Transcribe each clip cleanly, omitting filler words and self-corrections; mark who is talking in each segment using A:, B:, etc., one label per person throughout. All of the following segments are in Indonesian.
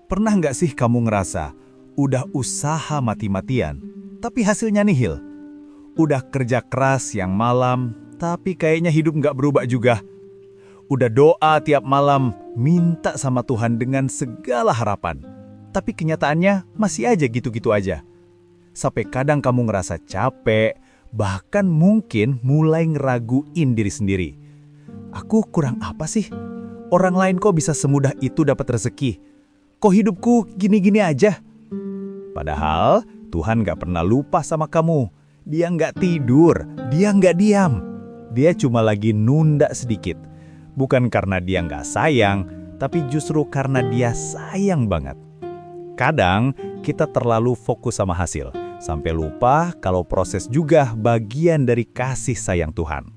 A: Pernah nggak sih kamu ngerasa, udah usaha mati-matian, tapi hasilnya nihil? Udah kerja keras yang malam, tapi kayaknya hidup nggak berubah juga. Udah doa tiap malam, minta sama Tuhan dengan segala harapan. Tapi kenyataannya masih aja gitu-gitu aja. Sampai kadang kamu ngerasa capek, bahkan mungkin mulai ngeraguin diri sendiri. Aku kurang apa sih? Orang lain kok bisa semudah itu dapat rezeki? Kok hidupku gini-gini aja? Padahal Tuhan gak pernah lupa sama kamu. Dia gak tidur, dia gak diam. Dia cuma lagi nunda sedikit. Bukan karena dia gak sayang, tapi justru karena dia sayang banget. Kadang kita terlalu fokus sama hasil, sampai lupa kalau proses juga bagian dari kasih sayang Tuhan.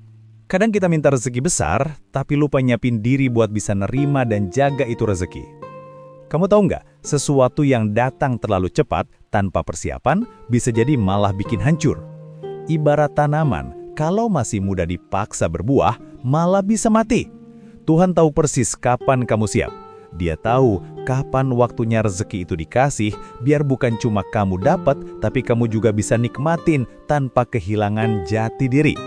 A: Kadang kita minta rezeki besar, tapi lupa nyiapin diri buat bisa nerima dan jaga itu rezeki. Kamu tahu nggak, sesuatu yang datang terlalu cepat tanpa persiapan bisa jadi malah bikin hancur. Ibarat tanaman, kalau masih muda dipaksa berbuah, malah bisa mati. Tuhan tahu persis kapan kamu siap. Dia tahu kapan waktunya rezeki itu dikasih, biar bukan cuma kamu dapat, tapi kamu juga bisa nikmatin tanpa kehilangan jati diri.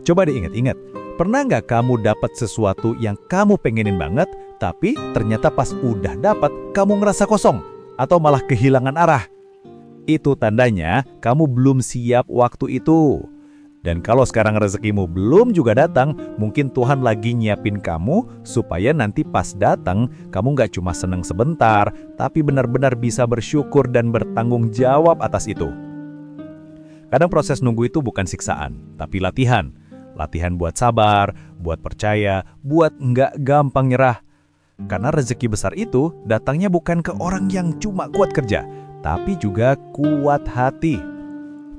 A: Coba diingat-ingat, pernah nggak kamu dapat sesuatu yang kamu pengenin banget, tapi ternyata pas udah dapat, kamu ngerasa kosong, atau malah kehilangan arah? Itu tandanya kamu belum siap waktu itu. Dan kalau sekarang rezekimu belum juga datang, mungkin Tuhan lagi nyiapin kamu supaya nanti pas datang, kamu nggak cuma seneng sebentar, tapi benar-benar bisa bersyukur dan bertanggung jawab atas itu. Kadang proses nunggu itu bukan siksaan, tapi latihan. Latihan buat sabar, buat percaya, buat nggak gampang nyerah. Karena rezeki besar itu datangnya bukan ke orang yang cuma kuat kerja, tapi juga kuat hati.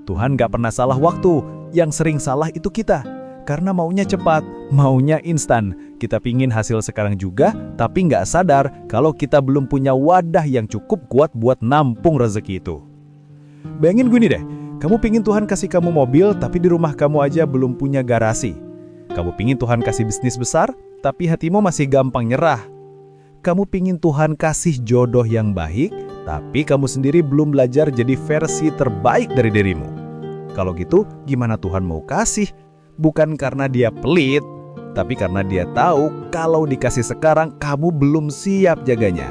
A: Tuhan nggak pernah salah waktu, yang sering salah itu kita. Karena maunya cepat, maunya instan. Kita pingin hasil sekarang juga, tapi nggak sadar kalau kita belum punya wadah yang cukup kuat buat nampung rezeki itu. Bayangin gini deh, kamu pingin Tuhan kasih kamu mobil, tapi di rumah kamu aja belum punya garasi. Kamu pingin Tuhan kasih bisnis besar, tapi hatimu masih gampang nyerah. Kamu pingin Tuhan kasih jodoh yang baik, tapi kamu sendiri belum belajar jadi versi terbaik dari dirimu. Kalau gitu, gimana Tuhan mau kasih? Bukan karena dia pelit, tapi karena dia tahu kalau dikasih sekarang, kamu belum siap jaganya.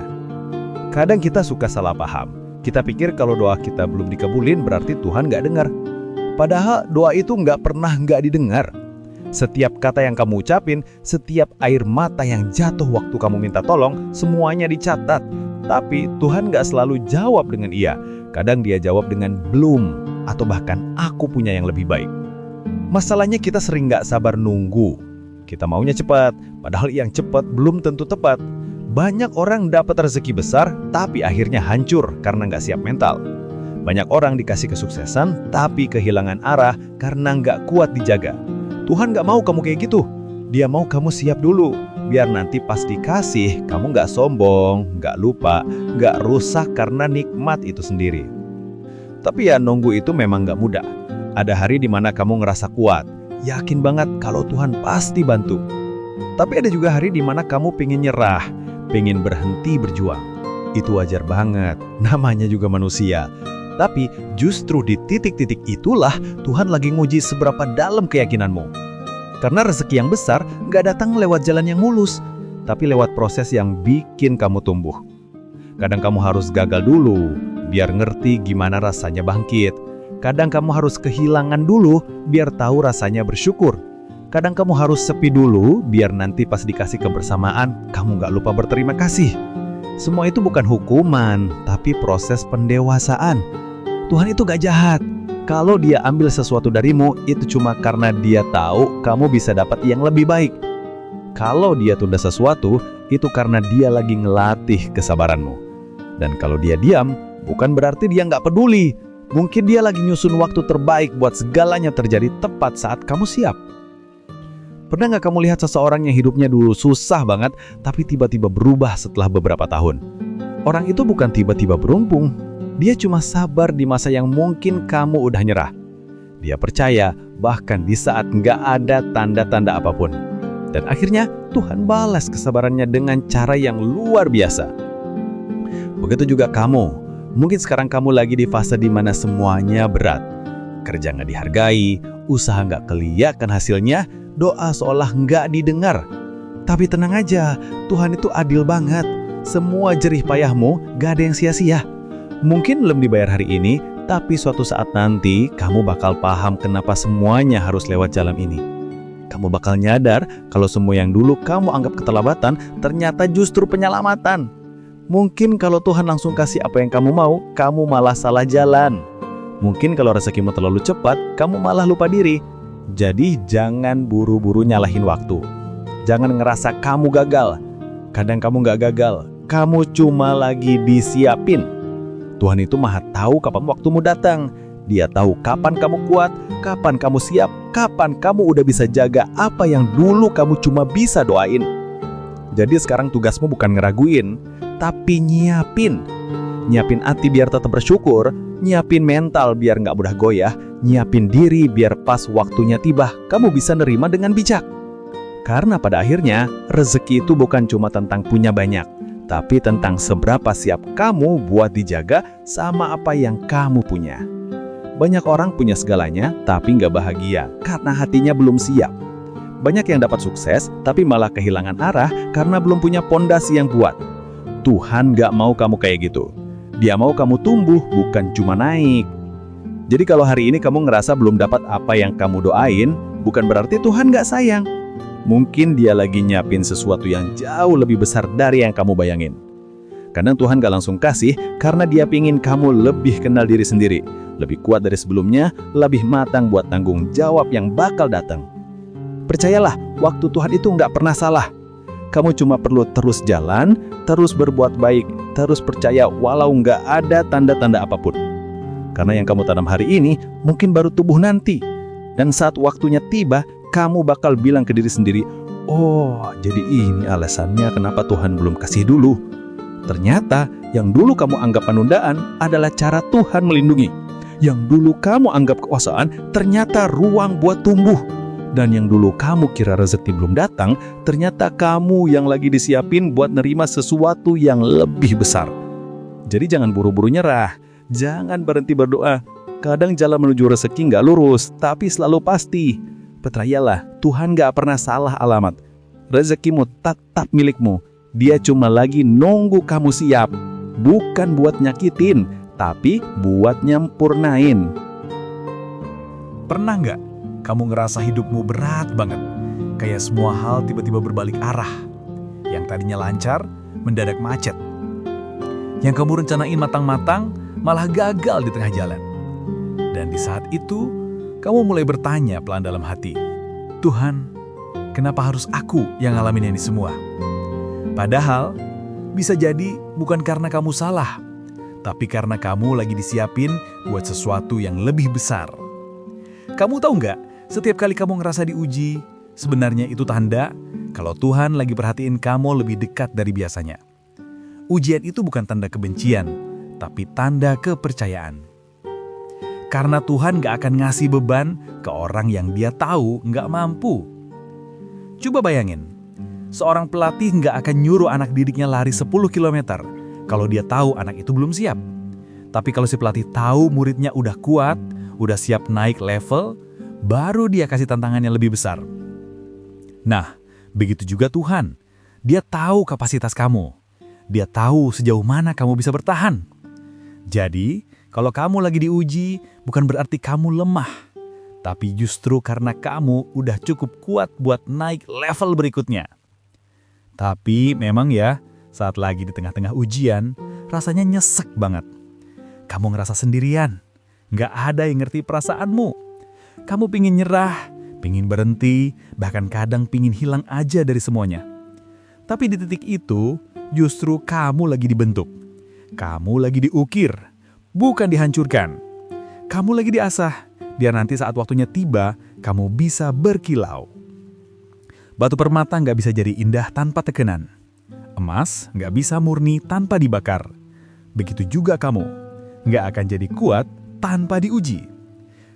A: Kadang kita suka salah paham. Kita pikir kalau doa kita belum dikabulin berarti Tuhan nggak dengar. Padahal doa itu nggak pernah nggak didengar. Setiap kata yang kamu ucapin, setiap air mata yang jatuh waktu kamu minta tolong, semuanya dicatat. Tapi Tuhan nggak selalu jawab dengan iya. Kadang dia jawab dengan belum, atau bahkan aku punya yang lebih baik. Masalahnya kita sering nggak sabar nunggu. Kita maunya cepat, padahal yang cepat belum tentu tepat. Banyak orang dapat rezeki besar, tapi akhirnya hancur karena nggak siap mental. Banyak orang dikasih kesuksesan, tapi kehilangan arah karena nggak kuat dijaga. Tuhan nggak mau kamu kayak gitu. Dia mau kamu siap dulu, biar nanti pas dikasih, kamu nggak sombong, nggak lupa, nggak rusak karena nikmat itu sendiri. Tapi ya nunggu itu memang nggak mudah. Ada hari di mana kamu ngerasa kuat, yakin banget kalau Tuhan pasti bantu. Tapi ada juga hari di mana kamu pengen nyerah, pengen berhenti berjuang. Itu wajar banget, namanya juga manusia. Tapi justru di titik-titik itulah Tuhan lagi nguji seberapa dalam keyakinanmu. Karena rezeki yang besar nggak datang lewat jalan yang mulus, tapi lewat proses yang bikin kamu tumbuh. Kadang kamu harus gagal dulu, biar ngerti gimana rasanya bangkit. Kadang kamu harus kehilangan dulu, biar tahu rasanya bersyukur. Kadang kamu harus sepi dulu, biar nanti pas dikasih kebersamaan, kamu nggak lupa berterima kasih. Semua itu bukan hukuman, tapi proses pendewasaan. Tuhan itu gak jahat. Kalau dia ambil sesuatu darimu, itu cuma karena dia tahu kamu bisa dapat yang lebih baik. Kalau dia tunda sesuatu, itu karena dia lagi ngelatih kesabaranmu. Dan kalau dia diam, bukan berarti dia nggak peduli. Mungkin dia lagi nyusun waktu terbaik buat segalanya terjadi tepat saat kamu siap. Pernah nggak kamu lihat seseorang yang hidupnya dulu susah banget, tapi tiba-tiba berubah setelah beberapa tahun? Orang itu bukan tiba-tiba berumpung. Dia cuma sabar di masa yang mungkin kamu udah nyerah. Dia percaya bahkan di saat nggak ada tanda-tanda apapun. Dan akhirnya Tuhan balas kesabarannya dengan cara yang luar biasa. Begitu juga kamu. Mungkin sekarang kamu lagi di fase di mana semuanya berat. Kerja nggak dihargai, usaha nggak kelihatan hasilnya, doa seolah nggak didengar. Tapi tenang aja, Tuhan itu adil banget. Semua jerih payahmu gak ada yang sia-sia. Mungkin belum dibayar hari ini, tapi suatu saat nanti kamu bakal paham kenapa semuanya harus lewat jalan ini. Kamu bakal nyadar kalau semua yang dulu kamu anggap keterlambatan ternyata justru penyelamatan. Mungkin kalau Tuhan langsung kasih apa yang kamu mau, kamu malah salah jalan. Mungkin kalau rezekimu terlalu cepat, kamu malah lupa diri. Jadi jangan buru-buru nyalahin waktu. Jangan ngerasa kamu gagal. Kadang kamu gak gagal, kamu cuma lagi disiapin. Tuhan itu maha tahu kapan waktumu datang. Dia tahu kapan kamu kuat, kapan kamu siap, kapan kamu udah bisa jaga apa yang dulu kamu cuma bisa doain. Jadi sekarang tugasmu bukan ngeraguin, tapi nyiapin. Nyiapin hati biar tetap bersyukur, nyiapin mental biar nggak mudah goyah, nyiapin diri biar pas waktunya tiba, kamu bisa nerima dengan bijak. Karena pada akhirnya, rezeki itu bukan cuma tentang punya banyak, tapi tentang seberapa siap kamu buat dijaga sama apa yang kamu punya. Banyak orang punya segalanya, tapi nggak bahagia karena hatinya belum siap. Banyak yang dapat sukses, tapi malah kehilangan arah karena belum punya pondasi yang kuat. Tuhan nggak mau kamu kayak gitu. Dia mau kamu tumbuh, bukan cuma naik. Jadi kalau hari ini kamu ngerasa belum dapat apa yang kamu doain, bukan berarti Tuhan nggak sayang. Mungkin Dia lagi nyiapin sesuatu yang jauh lebih besar dari yang kamu bayangin. Kadang Tuhan gak langsung kasih karena Dia pingin kamu lebih kenal diri sendiri, lebih kuat dari sebelumnya, lebih matang buat tanggung jawab yang bakal datang. Percayalah, waktu Tuhan itu nggak pernah salah. Kamu cuma perlu terus jalan, terus berbuat baik, terus percaya walau nggak ada tanda-tanda apapun. Karena yang kamu tanam hari ini mungkin baru tumbuh nanti. Dan saat waktunya tiba, kamu bakal bilang ke diri sendiri, oh, jadi ini alasannya kenapa Tuhan belum kasih dulu. Ternyata yang dulu kamu anggap penundaan adalah cara Tuhan melindungi. Yang dulu kamu anggap kekuasaan ternyata ruang buat tumbuh. Dan yang dulu kamu kira rezeki belum datang, ternyata kamu yang lagi disiapin buat nerima sesuatu yang lebih besar. Jadi jangan buru-buru nyerah, jangan berhenti berdoa. Kadang jalan menuju rezeki nggak lurus, tapi selalu pasti. Percayalah, Tuhan nggak pernah salah alamat. Rezekimu tetap milikmu. Dia cuma lagi nunggu kamu siap. Bukan buat nyakitin, tapi buat nyempurnain. Pernah nggak kamu ngerasa hidupmu berat banget? Kayak semua hal tiba-tiba berbalik arah. Yang tadinya lancar, mendadak macet. Yang kamu rencanain matang-matang, malah gagal di tengah jalan. Dan di saat itu, kamu mulai bertanya pelan dalam hati, Tuhan, kenapa harus aku yang ngalamin ini semua? Padahal, bisa jadi bukan karena kamu salah, tapi karena kamu lagi disiapin buat sesuatu yang lebih besar. Kamu tahu nggak, setiap kali kamu ngerasa diuji, sebenarnya itu tanda kalau Tuhan lagi perhatiin kamu lebih dekat dari biasanya. Ujian itu bukan tanda kebencian, tapi tanda kepercayaan. Karena Tuhan gak akan ngasih beban ke orang yang Dia tahu gak mampu. Coba bayangin, seorang pelatih gak akan nyuruh anak didiknya lari 10 km kalau dia tahu anak itu belum siap. Tapi kalau si pelatih tahu muridnya udah kuat, udah siap naik level, baru dia kasih tantangan yang lebih besar. Nah, begitu juga Tuhan. Dia tahu kapasitas kamu. Dia tahu sejauh mana kamu bisa bertahan. Jadi, kalau kamu lagi diuji, bukan berarti kamu lemah. Tapi justru karena kamu udah cukup kuat buat naik level berikutnya. Tapi memang ya, saat lagi di tengah-tengah ujian, rasanya nyesek banget. Kamu ngerasa sendirian. Nggak ada yang ngerti perasaanmu. Kamu pingin nyerah, pingin berhenti, bahkan kadang pingin hilang aja dari semuanya. Tapi di titik itu, justru kamu lagi dibentuk. Kamu lagi diukir, bukan dihancurkan. Kamu lagi diasah, biar nanti saat waktunya tiba, kamu bisa berkilau. Batu permata nggak bisa jadi indah tanpa tekanan. Emas nggak bisa murni tanpa dibakar. Begitu juga kamu, nggak akan jadi kuat tanpa diuji.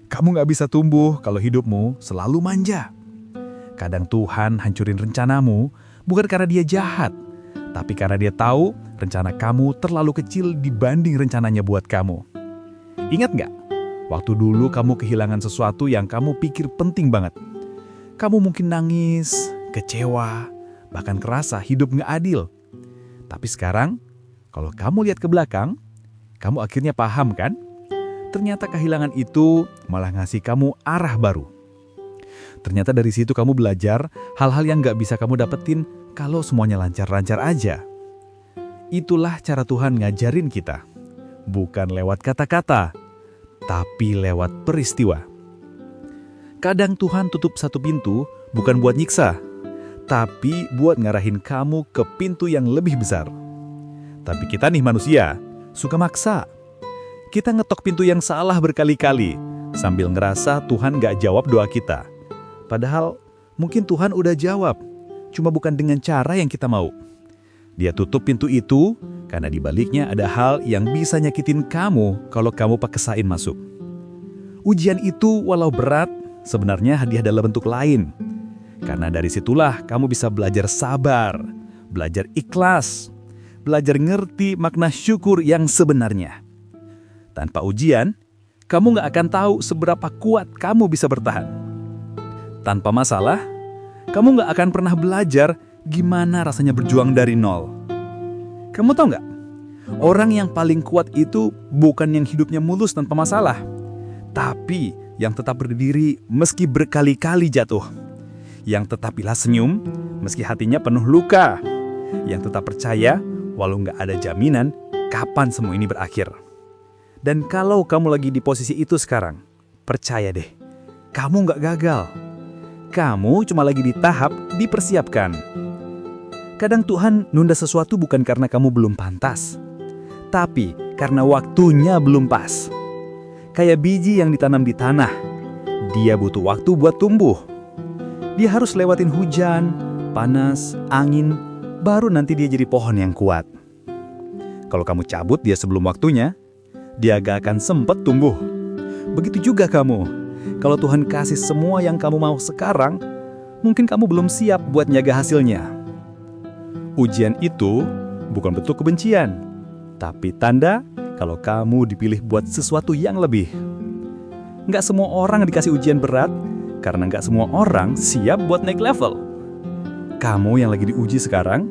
A: Kamu nggak bisa tumbuh kalau hidupmu selalu manja. Kadang Tuhan hancurin rencanamu, bukan karena Dia jahat,
B: Tapi karena dia tahu rencana kamu terlalu kecil dibanding rencananya buat kamu. Ingat nggak? Waktu dulu kamu kehilangan sesuatu yang kamu pikir penting banget. Kamu mungkin nangis, kecewa, bahkan kerasa hidup nggak adil. Tapi sekarang, kalau kamu lihat ke belakang, kamu akhirnya paham kan? Ternyata kehilangan itu malah ngasih kamu arah baru. Ternyata dari situ kamu belajar hal-hal yang nggak bisa kamu dapetin kalau semuanya lancar-lancar aja. Itulah cara Tuhan ngajarin kita. Bukan lewat kata-kata, tapi lewat peristiwa. Kadang Tuhan tutup satu pintu bukan buat nyiksa, tapi buat ngarahin kamu ke pintu yang lebih besar. Tapi kita nih manusia, suka maksa. Kita ngetok pintu yang salah berkali-kali, sambil ngerasa Tuhan gak jawab doa kita. Padahal mungkin Tuhan udah jawab, cuma bukan dengan cara yang kita mau. Dia tutup pintu itu karena di baliknya ada hal yang bisa nyakitin kamu kalau kamu paksain masuk. Ujian itu walau berat, sebenarnya hadiah dalam bentuk lain. Karena dari situlah kamu bisa belajar sabar, belajar ikhlas, belajar ngerti makna syukur yang sebenarnya. Tanpa ujian, kamu gak akan tahu seberapa kuat kamu bisa bertahan. Tanpa masalah, kamu gak akan pernah belajar gimana rasanya berjuang dari nol. Kamu tahu gak? Orang yang paling kuat itu bukan yang hidupnya mulus tanpa masalah, tapi yang tetap berdiri meski berkali-kali jatuh. Yang tetap bila senyum meski hatinya penuh luka. Yang tetap percaya walau gak ada jaminan kapan semua ini berakhir. Dan kalau kamu lagi di posisi itu sekarang, percaya deh, kamu gak gagal. Kamu cuma lagi di tahap dipersiapkan. Kadang Tuhan nunda sesuatu bukan karena kamu belum pantas, tapi karena waktunya belum pas. Kayak biji yang ditanam di tanah, dia butuh waktu buat tumbuh. Dia harus lewatin hujan, panas, angin, baru nanti dia jadi pohon yang kuat. Kalau kamu cabut dia sebelum waktunya, dia gak akan sempat tumbuh. Begitu juga kamu. Kalau Tuhan kasih semua yang kamu mau sekarang, mungkin kamu belum siap buat nyaga hasilnya. Ujian itu bukan bentuk kebencian, tapi tanda kalau kamu dipilih buat sesuatu yang lebih. Nggak semua orang dikasih ujian berat, karena nggak semua orang siap buat naik level. Kamu yang lagi diuji sekarang,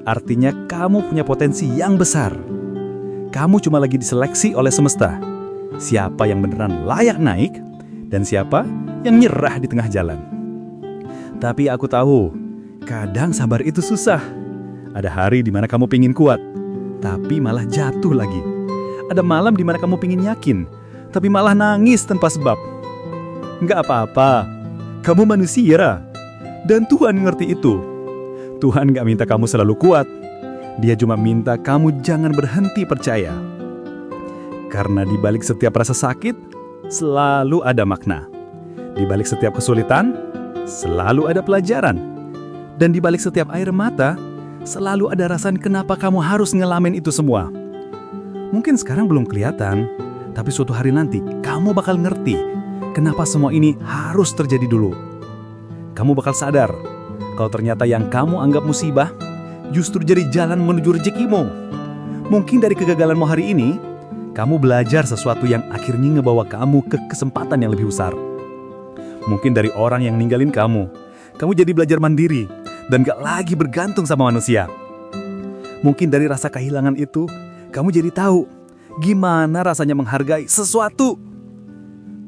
B: artinya kamu punya potensi yang besar. Kamu cuma lagi diseleksi oleh semesta. Siapa yang beneran layak naik, dan siapa yang nyerah di tengah jalan. Tapi aku tahu, kadang sabar itu susah. Ada hari di mana kamu pingin kuat, tapi malah jatuh lagi. Ada malam di mana kamu pingin yakin, tapi malah nangis tanpa sebab. Nggak apa-apa, kamu manusia, dan Tuhan ngerti itu. Tuhan nggak minta kamu selalu kuat, Dia cuma minta kamu jangan berhenti percaya. Karena di balik setiap rasa sakit, selalu ada makna. Di balik setiap kesulitan, selalu ada pelajaran. Dan di balik setiap air mata, selalu ada alasan kenapa kamu harus ngalamin itu semua. Mungkin sekarang belum kelihatan, tapi suatu hari nanti kamu bakal ngerti kenapa semua ini harus terjadi dulu. Kamu bakal sadar kalau ternyata yang kamu anggap musibah justru jadi jalan menuju rezekimu. Mungkin dari kegagalanmu hari ini, kamu belajar sesuatu yang akhirnya ngebawa kamu ke kesempatan yang lebih besar. Mungkin dari orang yang ninggalin kamu jadi belajar mandiri dan gak lagi bergantung sama manusia. Mungkin dari rasa kehilangan itu, kamu jadi tahu gimana rasanya menghargai sesuatu.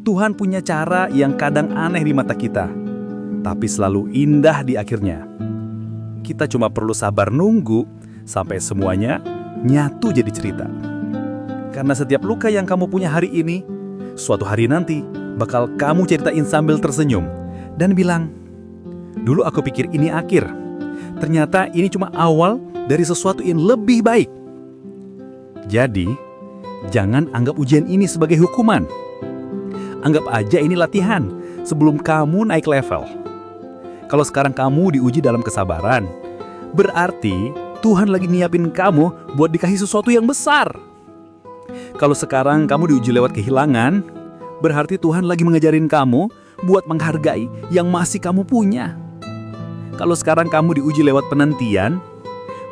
B: Tuhan punya cara yang kadang aneh di mata kita, tapi selalu indah di akhirnya. Kita cuma perlu sabar nunggu sampai semuanya nyatu jadi cerita. Karena setiap luka yang kamu punya hari ini, suatu hari nanti bakal kamu ceritain sambil tersenyum dan bilang, "Dulu aku pikir ini akhir. Ternyata ini cuma awal dari sesuatu yang lebih baik." Jadi, jangan anggap ujian ini sebagai hukuman. Anggap aja ini latihan sebelum kamu naik level. Kalau sekarang kamu diuji dalam kesabaran, berarti Tuhan lagi nyiapin kamu buat dikasih sesuatu yang besar. Kalau sekarang kamu diuji lewat kehilangan, berarti Tuhan lagi mengajarin kamu buat menghargai yang masih kamu punya. Kalau sekarang kamu diuji lewat penantian,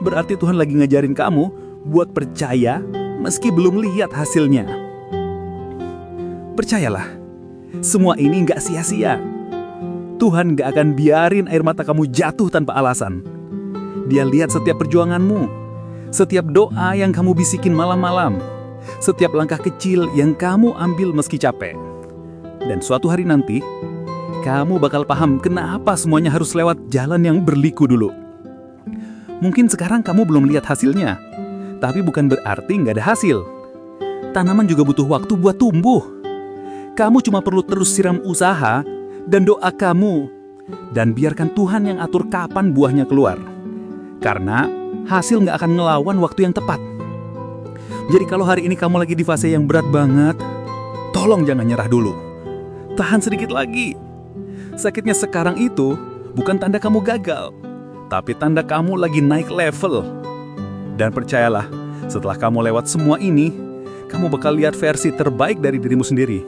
B: berarti Tuhan lagi ngajarin kamu buat percaya meski belum lihat hasilnya. Percayalah, semua ini nggak sia-sia. Tuhan nggak akan biarin air mata kamu jatuh tanpa alasan. Dia lihat setiap perjuanganmu, setiap doa yang kamu bisikin malam-malam, setiap langkah kecil yang kamu ambil meski capek. Dan suatu hari nanti, kamu bakal paham kenapa semuanya harus lewat jalan yang berliku dulu. Mungkin sekarang kamu belum lihat hasilnya, tapi bukan berarti nggak ada hasil. Tanaman juga butuh waktu buat tumbuh. Kamu cuma perlu terus siram usaha dan doa kamu, dan biarkan Tuhan yang atur kapan buahnya keluar. Karena hasil nggak akan ngelawan waktu yang tepat. Jadi kalau hari ini kamu lagi di fase yang berat banget, tolong jangan nyerah dulu. Tahan sedikit lagi. Sakitnya sekarang itu bukan tanda kamu gagal, tapi tanda kamu lagi naik level. Dan percayalah, setelah kamu lewat semua ini, kamu bakal lihat versi terbaik dari dirimu sendiri.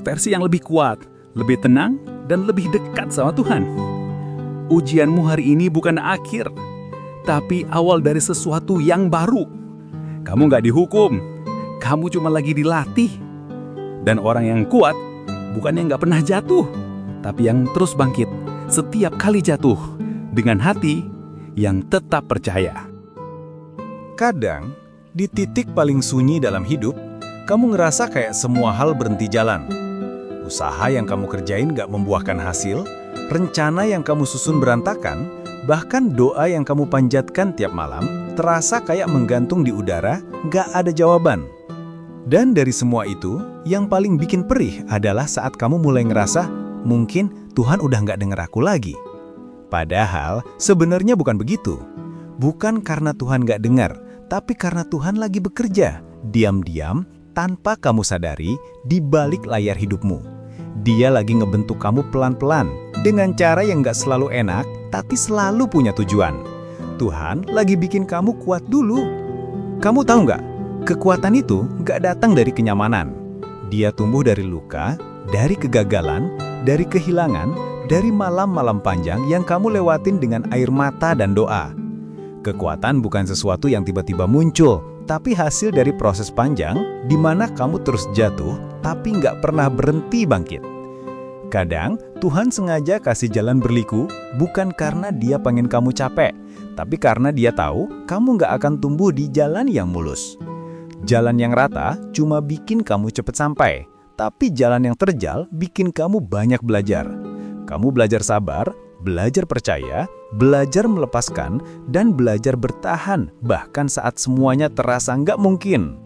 B: Versi yang lebih kuat, lebih tenang, dan lebih dekat sama Tuhan. Ujianmu hari ini bukan akhir, tapi awal dari sesuatu yang baru. Kamu nggak dihukum, kamu cuma lagi dilatih. Dan orang yang kuat bukan yang nggak pernah jatuh, tapi yang terus bangkit setiap kali jatuh dengan hati yang tetap percaya.
A: Kadang, di titik paling sunyi dalam hidup, kamu ngerasa kayak semua hal berhenti jalan. Usaha yang kamu kerjain gak membuahkan hasil, rencana yang kamu susun berantakan, bahkan doa yang kamu panjatkan tiap malam terasa kayak menggantung di udara, gak ada jawaban. Dan dari semua itu, yang paling bikin perih adalah saat kamu mulai ngerasa, mungkin Tuhan udah gak denger aku lagi. Padahal sebenarnya bukan begitu. Bukan karena Tuhan gak dengar, tapi karena Tuhan lagi bekerja, diam-diam, tanpa kamu sadari, di balik layar hidupmu. Dia lagi ngebentuk kamu pelan-pelan, dengan cara yang gak selalu enak, tapi selalu punya tujuan. Tuhan lagi bikin kamu kuat dulu. Kamu tahu nggak? Kekuatan itu nggak datang dari kenyamanan. Dia tumbuh dari luka, dari kegagalan, dari kehilangan, dari malam-malam panjang yang kamu lewatin dengan air mata dan doa. Kekuatan bukan sesuatu yang tiba-tiba muncul, tapi hasil dari proses panjang di mana kamu terus jatuh, tapi nggak pernah berhenti bangkit. Kadang, Tuhan sengaja kasih jalan berliku, bukan karena Dia pengen kamu capek, tapi karena Dia tahu kamu nggak akan tumbuh di jalan yang mulus. Jalan yang rata cuma bikin kamu cepat sampai, tapi jalan yang terjal bikin kamu banyak belajar. Kamu belajar sabar, belajar percaya, belajar melepaskan, dan belajar bertahan, bahkan saat semuanya terasa nggak mungkin.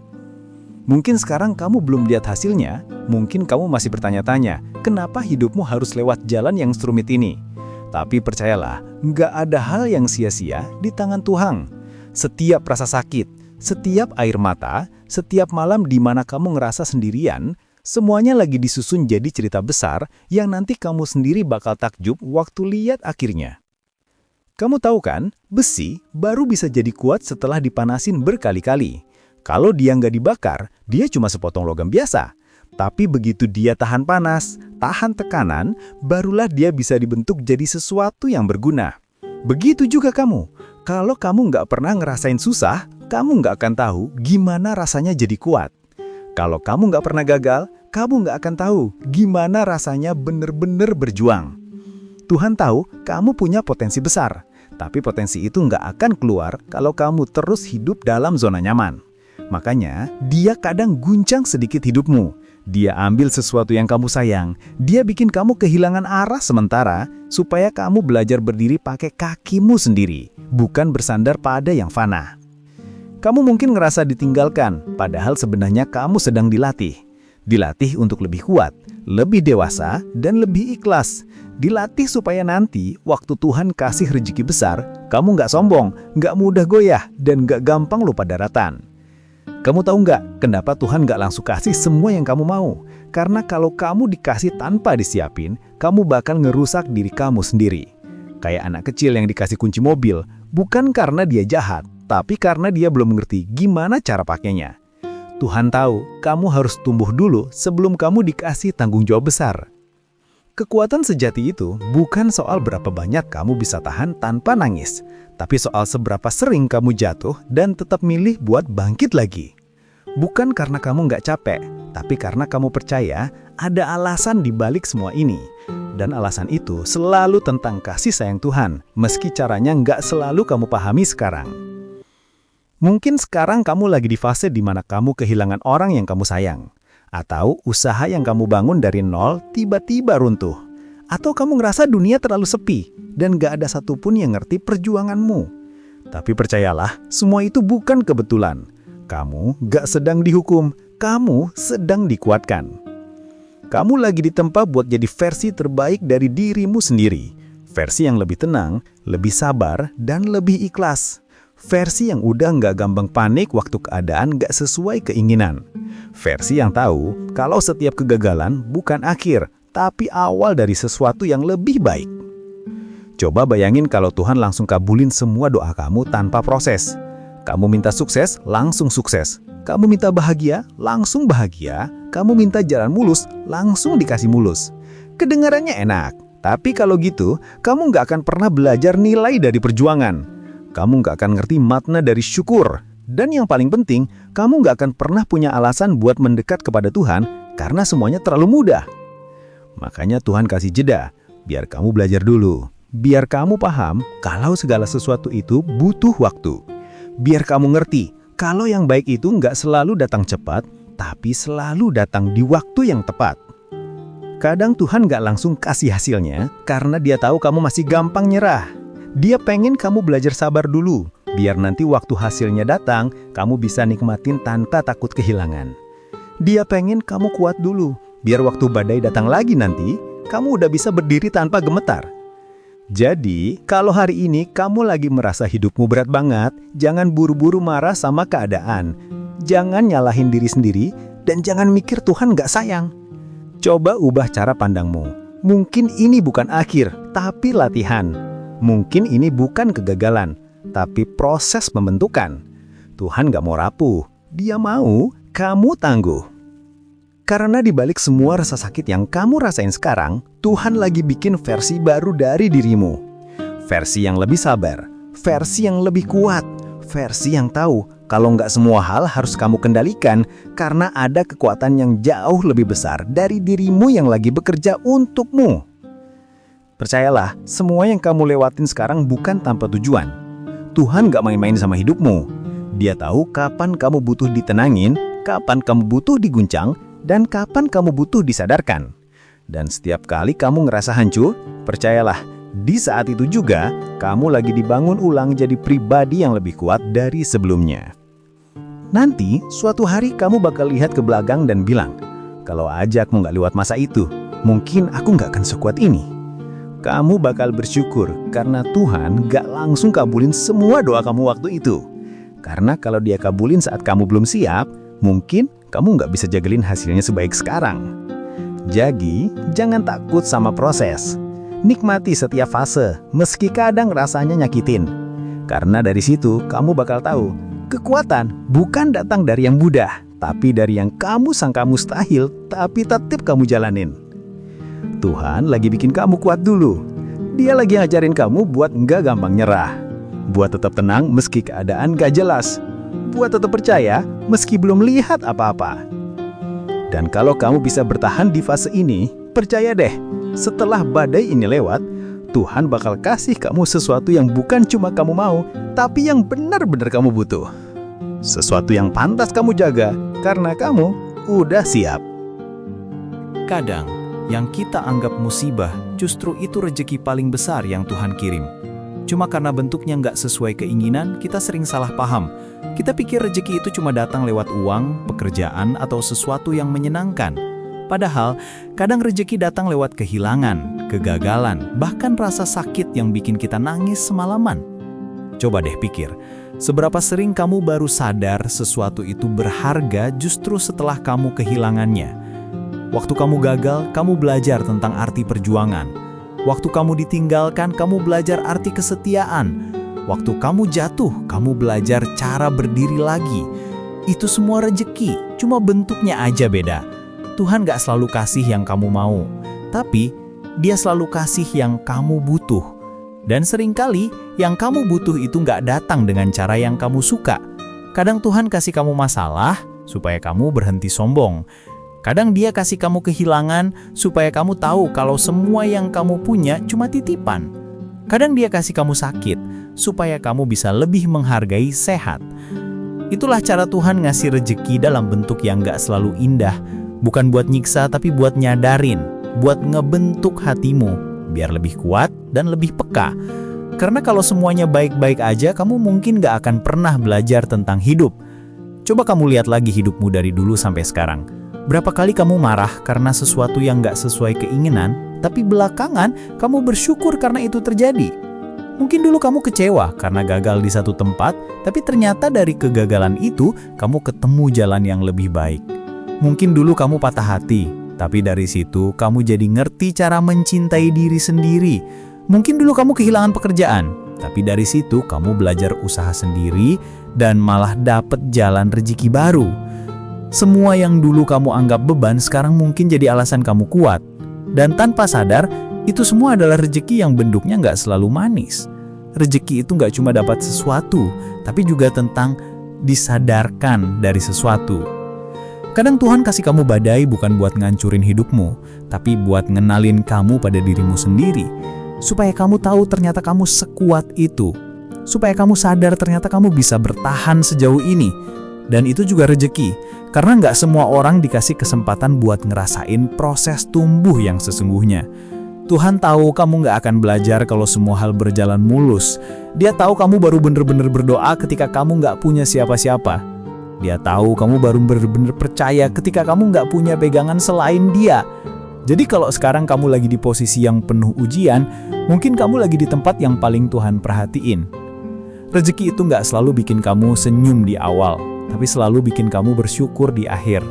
A: Mungkin sekarang kamu belum lihat hasilnya, mungkin kamu masih bertanya-tanya, kenapa hidupmu harus lewat jalan yang serumit ini? Tapi percayalah, nggak ada hal yang sia-sia di tangan Tuhan. Setiap rasa sakit, setiap air mata, setiap malam di mana kamu ngerasa sendirian, semuanya lagi disusun jadi cerita besar yang nanti kamu sendiri bakal takjub waktu lihat akhirnya. Kamu tahu kan, besi baru bisa jadi kuat setelah dipanasin berkali-kali. Kalau dia nggak dibakar, dia cuma sepotong logam biasa. Tapi begitu dia tahan panas, tahan tekanan, barulah dia bisa dibentuk jadi sesuatu yang berguna. Begitu juga kamu. Kalau kamu nggak pernah ngerasain susah, kamu nggak akan tahu gimana rasanya jadi kuat. Kalau kamu nggak pernah gagal, kamu nggak akan tahu gimana rasanya bener-bener berjuang. Tuhan tahu kamu punya potensi besar, tapi potensi itu nggak akan keluar kalau kamu terus hidup dalam zona nyaman. Makanya, Dia kadang guncang sedikit hidupmu. Dia ambil sesuatu yang kamu sayang, Dia bikin kamu kehilangan arah sementara, supaya kamu belajar berdiri pakai kakimu sendiri, bukan bersandar pada yang fana. Kamu mungkin ngerasa ditinggalkan, padahal sebenarnya kamu sedang dilatih. Dilatih untuk lebih kuat, lebih dewasa, dan lebih ikhlas. Dilatih supaya nanti, waktu Tuhan kasih rezeki besar, kamu nggak sombong, nggak mudah goyah, dan nggak gampang lupa daratan. Kamu tahu nggak kenapa Tuhan nggak langsung kasih semua yang kamu mau? Karena kalau kamu dikasih tanpa disiapin, kamu bakal ngerusak diri kamu sendiri. Kayak anak kecil yang dikasih kunci mobil, bukan karena dia jahat, tapi karena dia belum mengerti gimana cara pakainya. Tuhan tahu kamu harus tumbuh dulu sebelum kamu dikasih tanggung jawab besar.
B: Kekuatan sejati itu bukan soal berapa banyak kamu bisa tahan tanpa nangis, tapi soal seberapa sering kamu jatuh dan tetap milih buat bangkit lagi. Bukan karena kamu nggak capek, tapi karena kamu percaya ada alasan di balik semua ini. Dan alasan itu selalu tentang kasih sayang Tuhan, meski caranya nggak selalu kamu pahami sekarang. Mungkin sekarang kamu lagi di fase di mana kamu kehilangan orang yang kamu sayang. Atau usaha yang kamu bangun dari nol tiba-tiba runtuh. Atau kamu ngerasa dunia terlalu sepi dan gak ada satupun yang ngerti perjuanganmu. Tapi percayalah, semua itu bukan kebetulan. Kamu gak sedang dihukum, kamu sedang dikuatkan. Kamu lagi ditempa buat jadi versi terbaik dari dirimu sendiri. Versi yang lebih tenang, lebih sabar, dan lebih ikhlas. Versi yang udah nggak gampang panik waktu keadaan nggak sesuai keinginan. Versi yang tahu kalau setiap kegagalan bukan akhir, tapi awal dari sesuatu yang lebih baik. Coba bayangin kalau Tuhan langsung kabulin semua doa kamu tanpa proses. Kamu minta sukses, langsung sukses. Kamu minta bahagia, langsung bahagia. Kamu minta jalan mulus, langsung dikasih mulus. Kedengarannya enak, tapi kalau gitu, kamu nggak akan pernah belajar nilai dari perjuangan. Kamu nggak akan ngerti makna dari syukur. Dan yang paling penting, kamu nggak akan pernah punya alasan buat mendekat kepada Tuhan karena semuanya terlalu mudah. Makanya Tuhan kasih jeda, biar kamu belajar dulu. Biar kamu paham kalau segala sesuatu itu butuh waktu. Biar kamu ngerti kalau yang baik itu nggak selalu datang cepat, tapi selalu datang di waktu yang tepat. Kadang Tuhan nggak langsung kasih hasilnya karena Dia tahu kamu masih gampang nyerah. Dia pengen kamu belajar sabar dulu, biar nanti waktu hasilnya datang, kamu bisa nikmatin tanpa takut kehilangan. Dia pengen kamu kuat dulu, biar waktu badai datang lagi nanti, kamu udah bisa berdiri tanpa gemetar. Jadi, kalau hari ini kamu lagi merasa hidupmu berat banget, jangan buru-buru marah sama keadaan. Jangan nyalahin diri sendiri, dan jangan mikir Tuhan nggak sayang. Coba ubah cara pandangmu. Mungkin ini bukan akhir, tapi latihan. Mungkin ini bukan kegagalan, tapi proses pembentukan. Tuhan gak mau rapuh, Dia mau kamu tangguh. Karena di balik semua rasa sakit yang kamu rasain sekarang, Tuhan lagi bikin versi baru dari dirimu. Versi yang lebih sabar, versi yang lebih kuat, versi yang tahu kalau nggak semua hal harus kamu kendalikan karena ada kekuatan yang jauh lebih besar dari dirimu yang lagi bekerja untukmu. Percayalah, semua yang kamu lewatin sekarang bukan tanpa tujuan. Tuhan gak main-main sama hidupmu. Dia tahu kapan kamu butuh ditenangin, kapan kamu butuh diguncang, dan kapan kamu butuh disadarkan. Dan setiap kali kamu ngerasa hancur, percayalah, di saat itu juga, kamu lagi dibangun ulang jadi pribadi yang lebih kuat dari sebelumnya. Nanti, suatu hari kamu bakal lihat ke belakang dan bilang, kalau aja aku gak lewat masa itu, mungkin aku gak akan sekuat ini. Kamu bakal bersyukur karena Tuhan gak langsung kabulin semua doa kamu waktu itu. Karena kalau Dia kabulin saat kamu belum siap, mungkin kamu gak bisa jagalin hasilnya sebaik sekarang. Jadi, jangan takut sama proses. Nikmati setiap fase, meski kadang rasanya nyakitin. Karena dari situ, kamu bakal tahu, kekuatan bukan datang dari yang mudah, tapi dari yang kamu sangka mustahil, tapi tetap kamu jalanin. Tuhan lagi bikin kamu kuat dulu. Dia lagi ngajarin kamu buat nggak gampang nyerah. Buat tetap tenang meski keadaan gak jelas. Buat tetap percaya meski belum lihat apa-apa. Dan kalau kamu bisa bertahan di fase ini, percaya deh, setelah badai ini lewat, Tuhan bakal kasih kamu sesuatu yang bukan cuma kamu mau, tapi yang benar-benar kamu butuh. Sesuatu yang pantas kamu jaga, karena kamu udah siap.
C: Kadang, yang kita anggap musibah, justru itu rejeki paling besar yang Tuhan kirim. Cuma karena bentuknya nggak sesuai keinginan, kita sering salah paham. Kita pikir rejeki itu cuma datang lewat uang, pekerjaan, atau sesuatu yang menyenangkan. Padahal, kadang rejeki datang lewat kehilangan, kegagalan, bahkan rasa sakit yang bikin kita nangis semalaman. Coba deh pikir, seberapa sering kamu baru sadar sesuatu itu berharga justru setelah kamu kehilangannya. Waktu kamu gagal, kamu belajar tentang arti perjuangan. Waktu kamu ditinggalkan, kamu belajar arti kesetiaan. Waktu kamu jatuh, kamu belajar cara berdiri lagi. Itu semua rejeki, cuma bentuknya aja beda. Tuhan gak selalu kasih yang kamu mau, tapi Dia selalu kasih yang kamu butuh. Dan seringkali yang kamu butuh itu nggak datang dengan cara yang kamu suka. Kadang Tuhan kasih kamu masalah supaya kamu berhenti sombong. Kadang Dia kasih kamu kehilangan supaya kamu tahu kalau semua yang kamu punya cuma titipan. Kadang Dia kasih kamu sakit supaya kamu bisa lebih menghargai sehat. Itulah cara Tuhan ngasih rejeki dalam bentuk yang nggak selalu indah. Bukan buat nyiksa tapi buat nyadarin, buat ngebentuk hatimu biar lebih kuat dan lebih peka. Karena kalau semuanya baik-baik aja, kamu mungkin nggak akan pernah belajar tentang hidup. Coba kamu lihat lagi hidupmu dari dulu sampai sekarang. Berapa kali kamu marah karena sesuatu yang nggak sesuai keinginan, tapi belakangan kamu bersyukur karena itu terjadi. Mungkin dulu kamu kecewa karena gagal di satu tempat, tapi ternyata dari kegagalan itu kamu ketemu jalan yang lebih baik. Mungkin dulu kamu patah hati, tapi dari situ kamu jadi ngerti cara mencintai diri sendiri. Mungkin dulu kamu kehilangan pekerjaan, tapi dari situ kamu belajar usaha sendiri dan malah dapet jalan rezeki baru. Semua yang dulu kamu anggap beban sekarang mungkin jadi alasan kamu kuat. Dan tanpa sadar, itu semua adalah rezeki yang bentuknya nggak selalu manis. Rezeki itu nggak cuma dapat sesuatu, tapi juga tentang disadarkan dari sesuatu. Kadang Tuhan kasih kamu badai bukan buat ngancurin hidupmu, tapi buat ngenalin kamu pada dirimu sendiri. Supaya kamu tahu ternyata kamu sekuat itu. Supaya kamu sadar ternyata kamu bisa bertahan sejauh ini. Dan itu juga rezeki, karena nggak semua orang dikasih kesempatan buat ngerasain proses tumbuh yang sesungguhnya. Tuhan tahu kamu nggak akan belajar kalau semua hal berjalan mulus. Dia tahu kamu baru bener-bener berdoa ketika kamu nggak punya siapa-siapa. Dia tahu kamu baru bener-bener percaya ketika kamu nggak punya pegangan selain Dia. Jadi kalau sekarang kamu lagi di posisi yang penuh ujian, mungkin kamu lagi di tempat yang paling Tuhan perhatiin. Rezeki itu nggak selalu bikin kamu senyum di awal, tapi selalu bikin kamu bersyukur di akhir.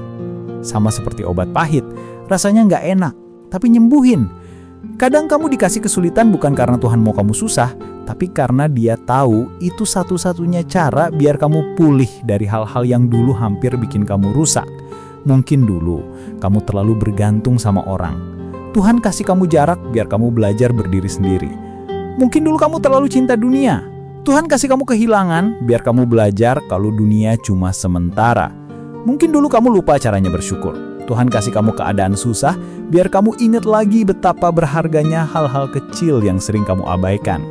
C: Sama seperti obat pahit, rasanya nggak enak, tapi nyembuhin. Kadang kamu dikasih kesulitan bukan karena Tuhan mau kamu susah, tapi karena Dia tahu itu satu-satunya cara biar kamu pulih dari hal-hal yang dulu hampir bikin kamu rusak. Mungkin dulu kamu terlalu bergantung sama orang. Tuhan kasih kamu jarak biar kamu belajar berdiri sendiri. Mungkin dulu kamu terlalu cinta dunia. Tuhan kasih kamu kehilangan biar kamu belajar kalau dunia cuma sementara. Mungkin dulu kamu lupa caranya bersyukur. Tuhan kasih kamu keadaan susah biar kamu ingat lagi betapa berharganya hal-hal kecil yang sering kamu abaikan.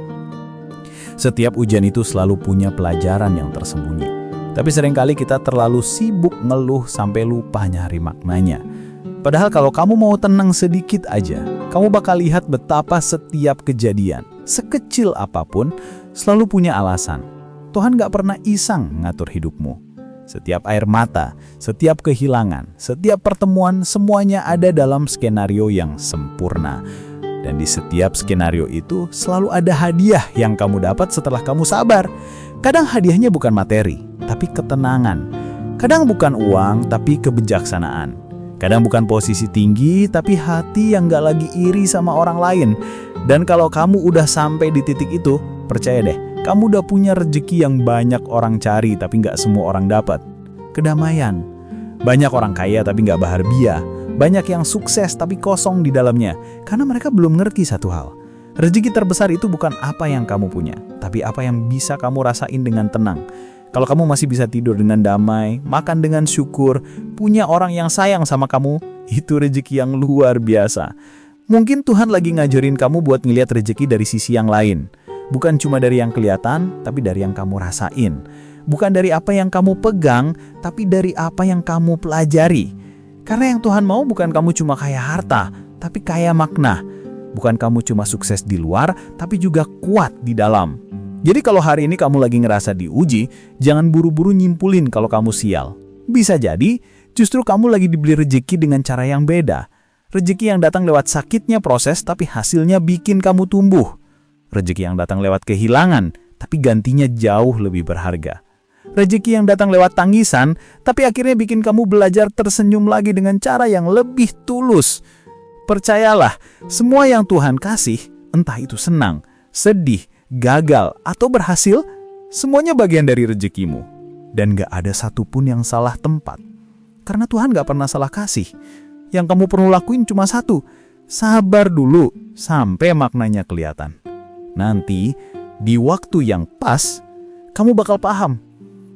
C: Setiap ujian itu selalu punya pelajaran yang tersembunyi. Tapi seringkali kita terlalu sibuk ngeluh sampai lupa nyari maknanya. Padahal kalau kamu mau tenang sedikit aja, kamu bakal lihat betapa setiap kejadian, sekecil apapun, selalu punya alasan. Tuhan gak pernah iseng ngatur hidupmu. Setiap air mata, setiap kehilangan, setiap pertemuan, semuanya ada dalam skenario yang sempurna. Dan di setiap skenario itu selalu ada hadiah yang kamu dapat setelah kamu sabar. Kadang hadiahnya bukan materi, tapi ketenangan. Kadang bukan uang, tapi kebijaksanaan. Kadang bukan posisi tinggi, tapi hati yang gak lagi iri sama orang lain. Dan kalau kamu udah sampai di titik itu, percaya deh, kamu udah punya rezeki yang banyak orang cari, tapi gak semua orang dapat. Kedamaian. Banyak orang kaya, tapi gak bahagia. Banyak yang sukses, tapi kosong di dalamnya. Karena mereka belum ngerti satu hal. Rezeki terbesar itu bukan apa yang kamu punya, tapi apa yang bisa kamu rasain dengan tenang. Kalau kamu masih bisa tidur dengan damai, makan dengan syukur, punya orang yang sayang sama kamu, itu rezeki yang luar biasa. Mungkin Tuhan lagi ngajarin kamu buat ngelihat rezeki dari sisi yang lain. Bukan cuma dari yang kelihatan, tapi dari yang kamu rasain. Bukan dari apa yang kamu pegang, tapi dari apa yang kamu pelajari. Karena yang Tuhan mau bukan kamu cuma kaya harta, tapi kaya makna. Bukan kamu cuma sukses di luar, tapi juga kuat di dalam. Jadi kalau hari ini kamu lagi ngerasa diuji, jangan buru-buru nyimpulin kalau kamu sial. Bisa jadi, justru kamu lagi dibeli rezeki dengan cara yang beda. Rezeki yang datang lewat sakitnya proses, tapi hasilnya bikin kamu tumbuh. Rezeki yang datang lewat kehilangan, tapi gantinya jauh lebih berharga. Rezeki yang datang lewat tangisan, tapi akhirnya bikin kamu belajar tersenyum lagi dengan cara yang lebih tulus. Percayalah, semua yang Tuhan kasih, entah itu senang, sedih, gagal, atau berhasil, semuanya bagian dari rezekimu. Dan gak ada satupun yang salah tempat. Karena Tuhan gak pernah salah kasih. Yang kamu perlu lakuin cuma satu, Sabar dulu sampai maknanya kelihatan. Nanti, di waktu yang pas, kamu bakal paham.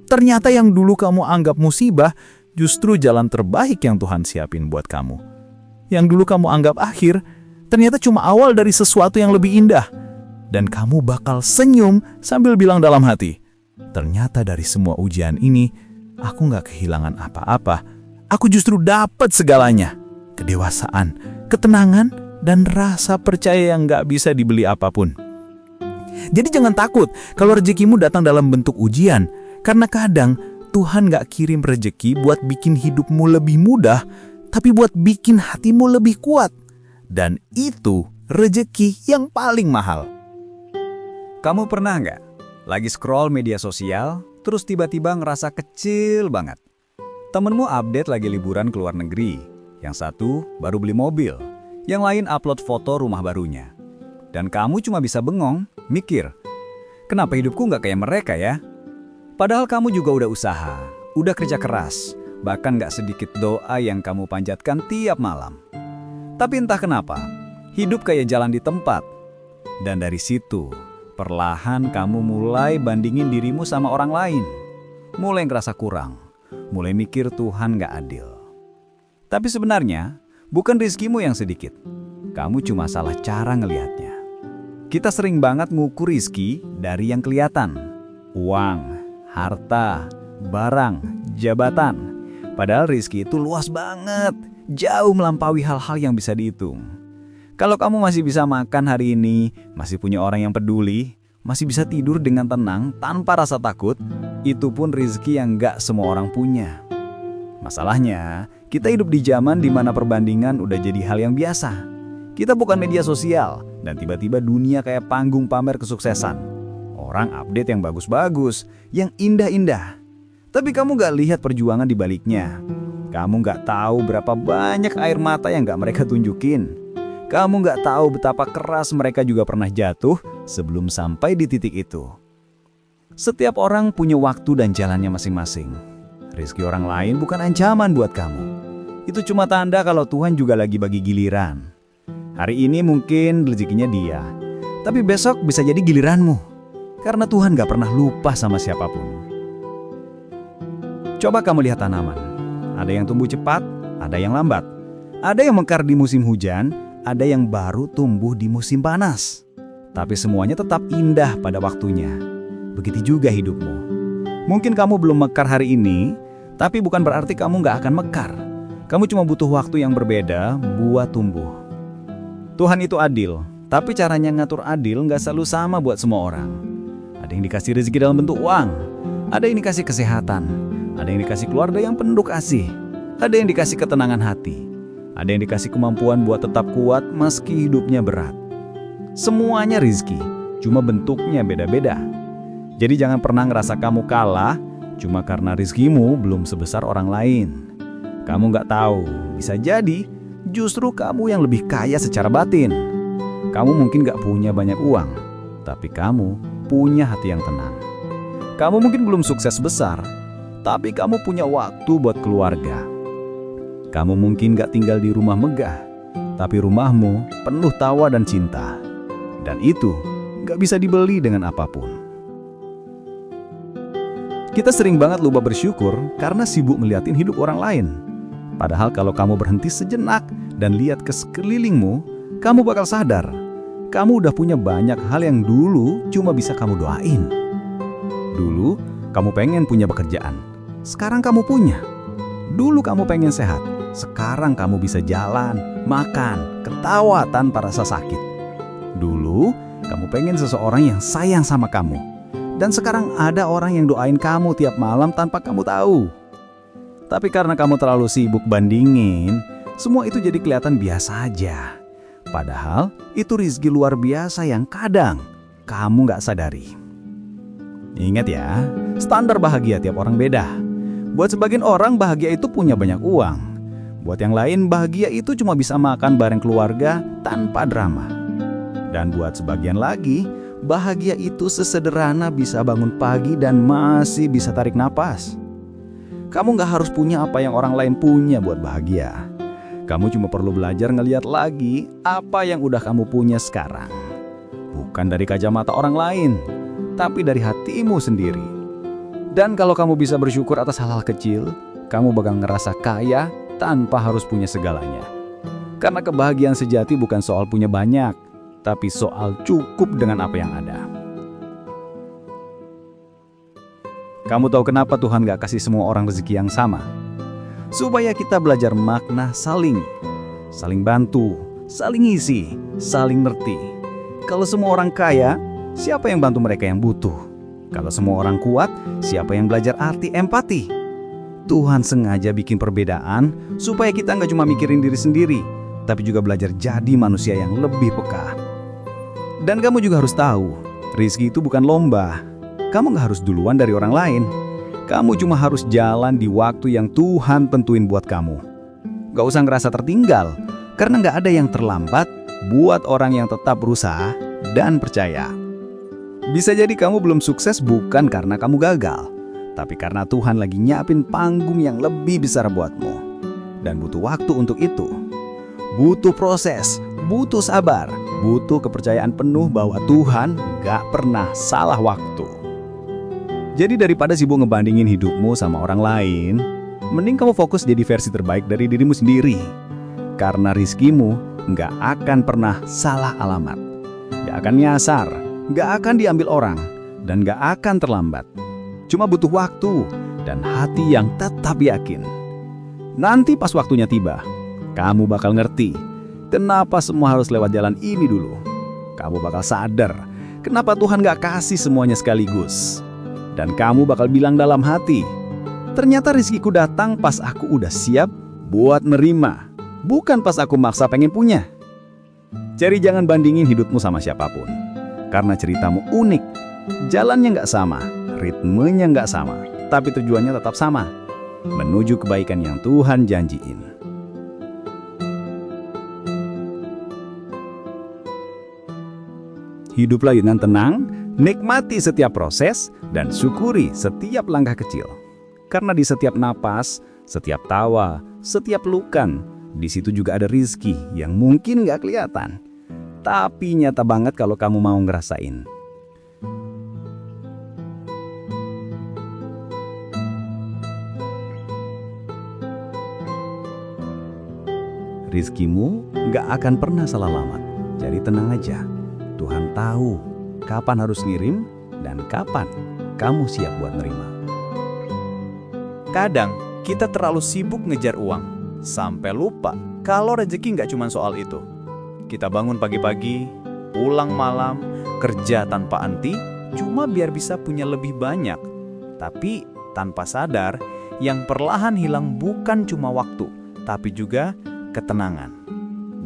C: Ternyata yang dulu kamu anggap musibah justru jalan terbaik yang Tuhan siapin buat kamu. Yang dulu kamu anggap akhir, ternyata cuma awal dari sesuatu yang lebih indah. Dan kamu bakal senyum sambil bilang dalam hati, ternyata dari semua ujian ini, aku gak kehilangan apa-apa. Aku justru dapat segalanya. Kedewasaan, ketenangan, dan rasa percaya yang gak bisa dibeli apapun. Jadi jangan takut kalau rezekimu datang dalam bentuk ujian. Karena kadang Tuhan gak kirim rezeki buat bikin hidupmu lebih mudah, tapi buat bikin hatimu lebih kuat. Dan itu rezeki yang paling mahal.
A: Kamu pernah nggak lagi scroll media sosial, terus tiba-tiba ngerasa kecil banget? Temenmu update lagi liburan ke luar negeri, yang satu baru beli mobil, yang lain upload foto rumah barunya. Dan kamu cuma bisa bengong, mikir, kenapa hidupku nggak kayak mereka ya? Padahal kamu juga udah usaha, udah kerja keras, bahkan nggak sedikit doa yang kamu panjatkan tiap malam. Tapi entah kenapa, hidup kayak jalan di tempat. Dan dari situ, perlahan kamu mulai bandingin dirimu sama orang lain. Mulai ngerasa kurang, mulai mikir Tuhan gak adil. Tapi sebenarnya, bukan rizkimu yang sedikit. Kamu cuma salah cara ngelihatnya. Kita sering banget ngukur rizki dari yang kelihatan. Uang, harta, barang, jabatan. Padahal rizki itu luas banget, jauh melampaui hal-hal yang bisa dihitung. Kalau kamu masih bisa makan hari ini, masih punya orang yang peduli, masih bisa tidur dengan tenang tanpa rasa takut, itu pun rezeki yang gak semua orang punya. Masalahnya, kita hidup di zaman di mana perbandingan udah jadi hal yang biasa. Kita bukan media sosial, dan tiba-tiba dunia kayak panggung pamer kesuksesan. Orang update yang bagus-bagus, yang indah-indah. Tapi kamu gak lihat perjuangan di baliknya. Kamu gak tahu berapa banyak air mata yang gak mereka tunjukin. Kamu gak tahu betapa keras mereka juga pernah jatuh sebelum sampai di titik itu. Setiap orang punya waktu dan jalannya masing-masing. Rezeki orang lain bukan ancaman buat kamu. Itu cuma tanda kalau Tuhan juga lagi bagi giliran. Hari ini mungkin rezekinya dia, tapi besok bisa jadi giliranmu. Karena Tuhan gak pernah lupa sama siapapun. Coba kamu lihat tanaman. Ada yang tumbuh cepat, ada yang lambat. Ada yang mekar di musim hujan, ada yang baru tumbuh di musim panas. Tapi semuanya tetap indah pada waktunya. Begitu juga hidupmu. Mungkin kamu belum mekar hari ini, tapi bukan berarti kamu gak akan mekar. Kamu cuma butuh waktu yang berbeda buat tumbuh. Tuhan itu adil, tapi caranya ngatur adil gak selalu sama buat semua orang. Ada yang dikasih rezeki dalam bentuk uang, ada yang dikasih kesehatan, ada yang dikasih keluarga yang penuh kasih, ada yang dikasih ketenangan hati. Ada yang dikasih kemampuan buat tetap kuat meski hidupnya berat. Semuanya rizki, cuma bentuknya beda-beda. Jadi jangan pernah ngerasa kamu kalah cuma karena rizkimu belum sebesar orang lain. Kamu gak tahu, bisa jadi justru kamu yang lebih kaya secara batin. Kamu mungkin gak punya banyak uang, tapi kamu punya hati yang tenang. Kamu mungkin belum sukses besar, tapi kamu punya waktu buat keluarga. Kamu mungkin gak tinggal di rumah megah, tapi rumahmu penuh tawa dan cinta. Dan itu gak bisa dibeli dengan apapun. Kita sering banget lupa bersyukur karena sibuk ngeliatin hidup orang lain. Padahal kalau kamu berhenti sejenak dan lihat ke sekelilingmu, kamu bakal sadar. Kamu udah punya banyak hal yang dulu cuma bisa kamu doain. Dulu kamu pengen punya pekerjaan, sekarang kamu punya. Dulu kamu pengen sehat, sekarang kamu bisa jalan, makan, ketawa tanpa rasa sakit. Dulu, kamu pengen seseorang yang sayang sama kamu. Dan sekarang ada orang yang doain kamu tiap malam tanpa kamu tahu. Tapi karena kamu terlalu sibuk bandingin, semua itu jadi kelihatan biasa aja. Padahal, itu rezeki luar biasa yang kadang kamu gak sadari. Ingat ya, standar bahagia tiap orang beda. Buat sebagian orang bahagia itu punya banyak uang. Buat yang lain bahagia itu cuma bisa makan bareng keluarga tanpa drama. Dan buat sebagian lagi, bahagia itu sesederhana bisa bangun pagi dan masih bisa tarik napas. Kamu gak harus punya apa yang orang lain punya buat bahagia.
C: Kamu cuma perlu belajar ngelihat lagi apa yang udah kamu punya sekarang. Bukan dari kacamata orang lain, tapi dari hatimu sendiri. Dan kalau kamu bisa bersyukur atas hal-hal kecil, kamu bakal ngerasa kaya tanpa harus punya segalanya. Karena kebahagiaan sejati bukan soal punya banyak, tapi soal cukup dengan apa yang ada. Kamu tahu kenapa Tuhan gak kasih semua orang rezeki yang sama? Supaya kita belajar makna saling bantu, saling isi, saling ngerti. Kalau semua orang kaya, siapa yang bantu mereka yang butuh? Kalau semua orang kuat, siapa yang belajar arti empati? Tuhan sengaja bikin perbedaan supaya kita nggak cuma mikirin diri sendiri, tapi juga belajar jadi manusia yang lebih peka. Dan kamu juga harus tahu, rezeki itu bukan lomba. Kamu nggak harus duluan dari orang lain. Kamu cuma harus jalan di waktu yang Tuhan tentuin buat kamu. Gak usah ngerasa tertinggal, karena gak ada yang terlambat buat orang yang tetap berusaha dan percaya. Bisa jadi kamu belum sukses bukan karena kamu gagal, tapi karena Tuhan lagi nyiapin panggung yang lebih besar buatmu. Dan butuh waktu untuk itu. Butuh proses, butuh sabar, butuh kepercayaan penuh bahwa Tuhan gak pernah salah waktu. Jadi daripada sibuk ngebandingin hidupmu sama orang lain, mending kamu fokus jadi versi terbaik dari dirimu sendiri. Karena rizkimu nggak akan pernah salah alamat, nggak akan nyasar, nggak akan diambil orang, dan nggak akan terlambat. Cuma butuh waktu dan hati yang tetap yakin. Nanti pas waktunya tiba, kamu bakal ngerti kenapa semua harus lewat jalan ini dulu. Kamu bakal sadar kenapa Tuhan nggak kasih semuanya sekaligus. Dan kamu bakal bilang dalam hati, ternyata rezekiku datang pas aku udah siap buat nerima, bukan pas aku maksa pengen punya. Jadi jangan bandingin hidupmu sama siapapun, karena ceritamu unik, jalannya nggak sama, ritmenya nggak sama, tapi tujuannya tetap sama, menuju kebaikan yang Tuhan janjiin. Hiduplah dengan tenang, nikmati setiap proses, dan syukuri setiap langkah kecil. Karena di setiap napas, setiap tawa, setiap pelukan, di situ juga ada rizki yang mungkin gak kelihatan. Tapi nyata banget kalau kamu mau ngerasain. Rizkimu gak akan pernah salah alamat. Jadi tenang aja. Tuhan tahu kapan harus ngirim dan kapan kamu siap buat nerima.
D: Kadang kita terlalu sibuk ngejar uang, sampai lupa kalau rezeki nggak cuma soal itu. Kita bangun pagi-pagi, pulang malam, kerja tanpa henti, cuma biar bisa punya lebih banyak. Tapi tanpa sadar, yang perlahan hilang bukan cuma waktu, tapi juga ketenangan.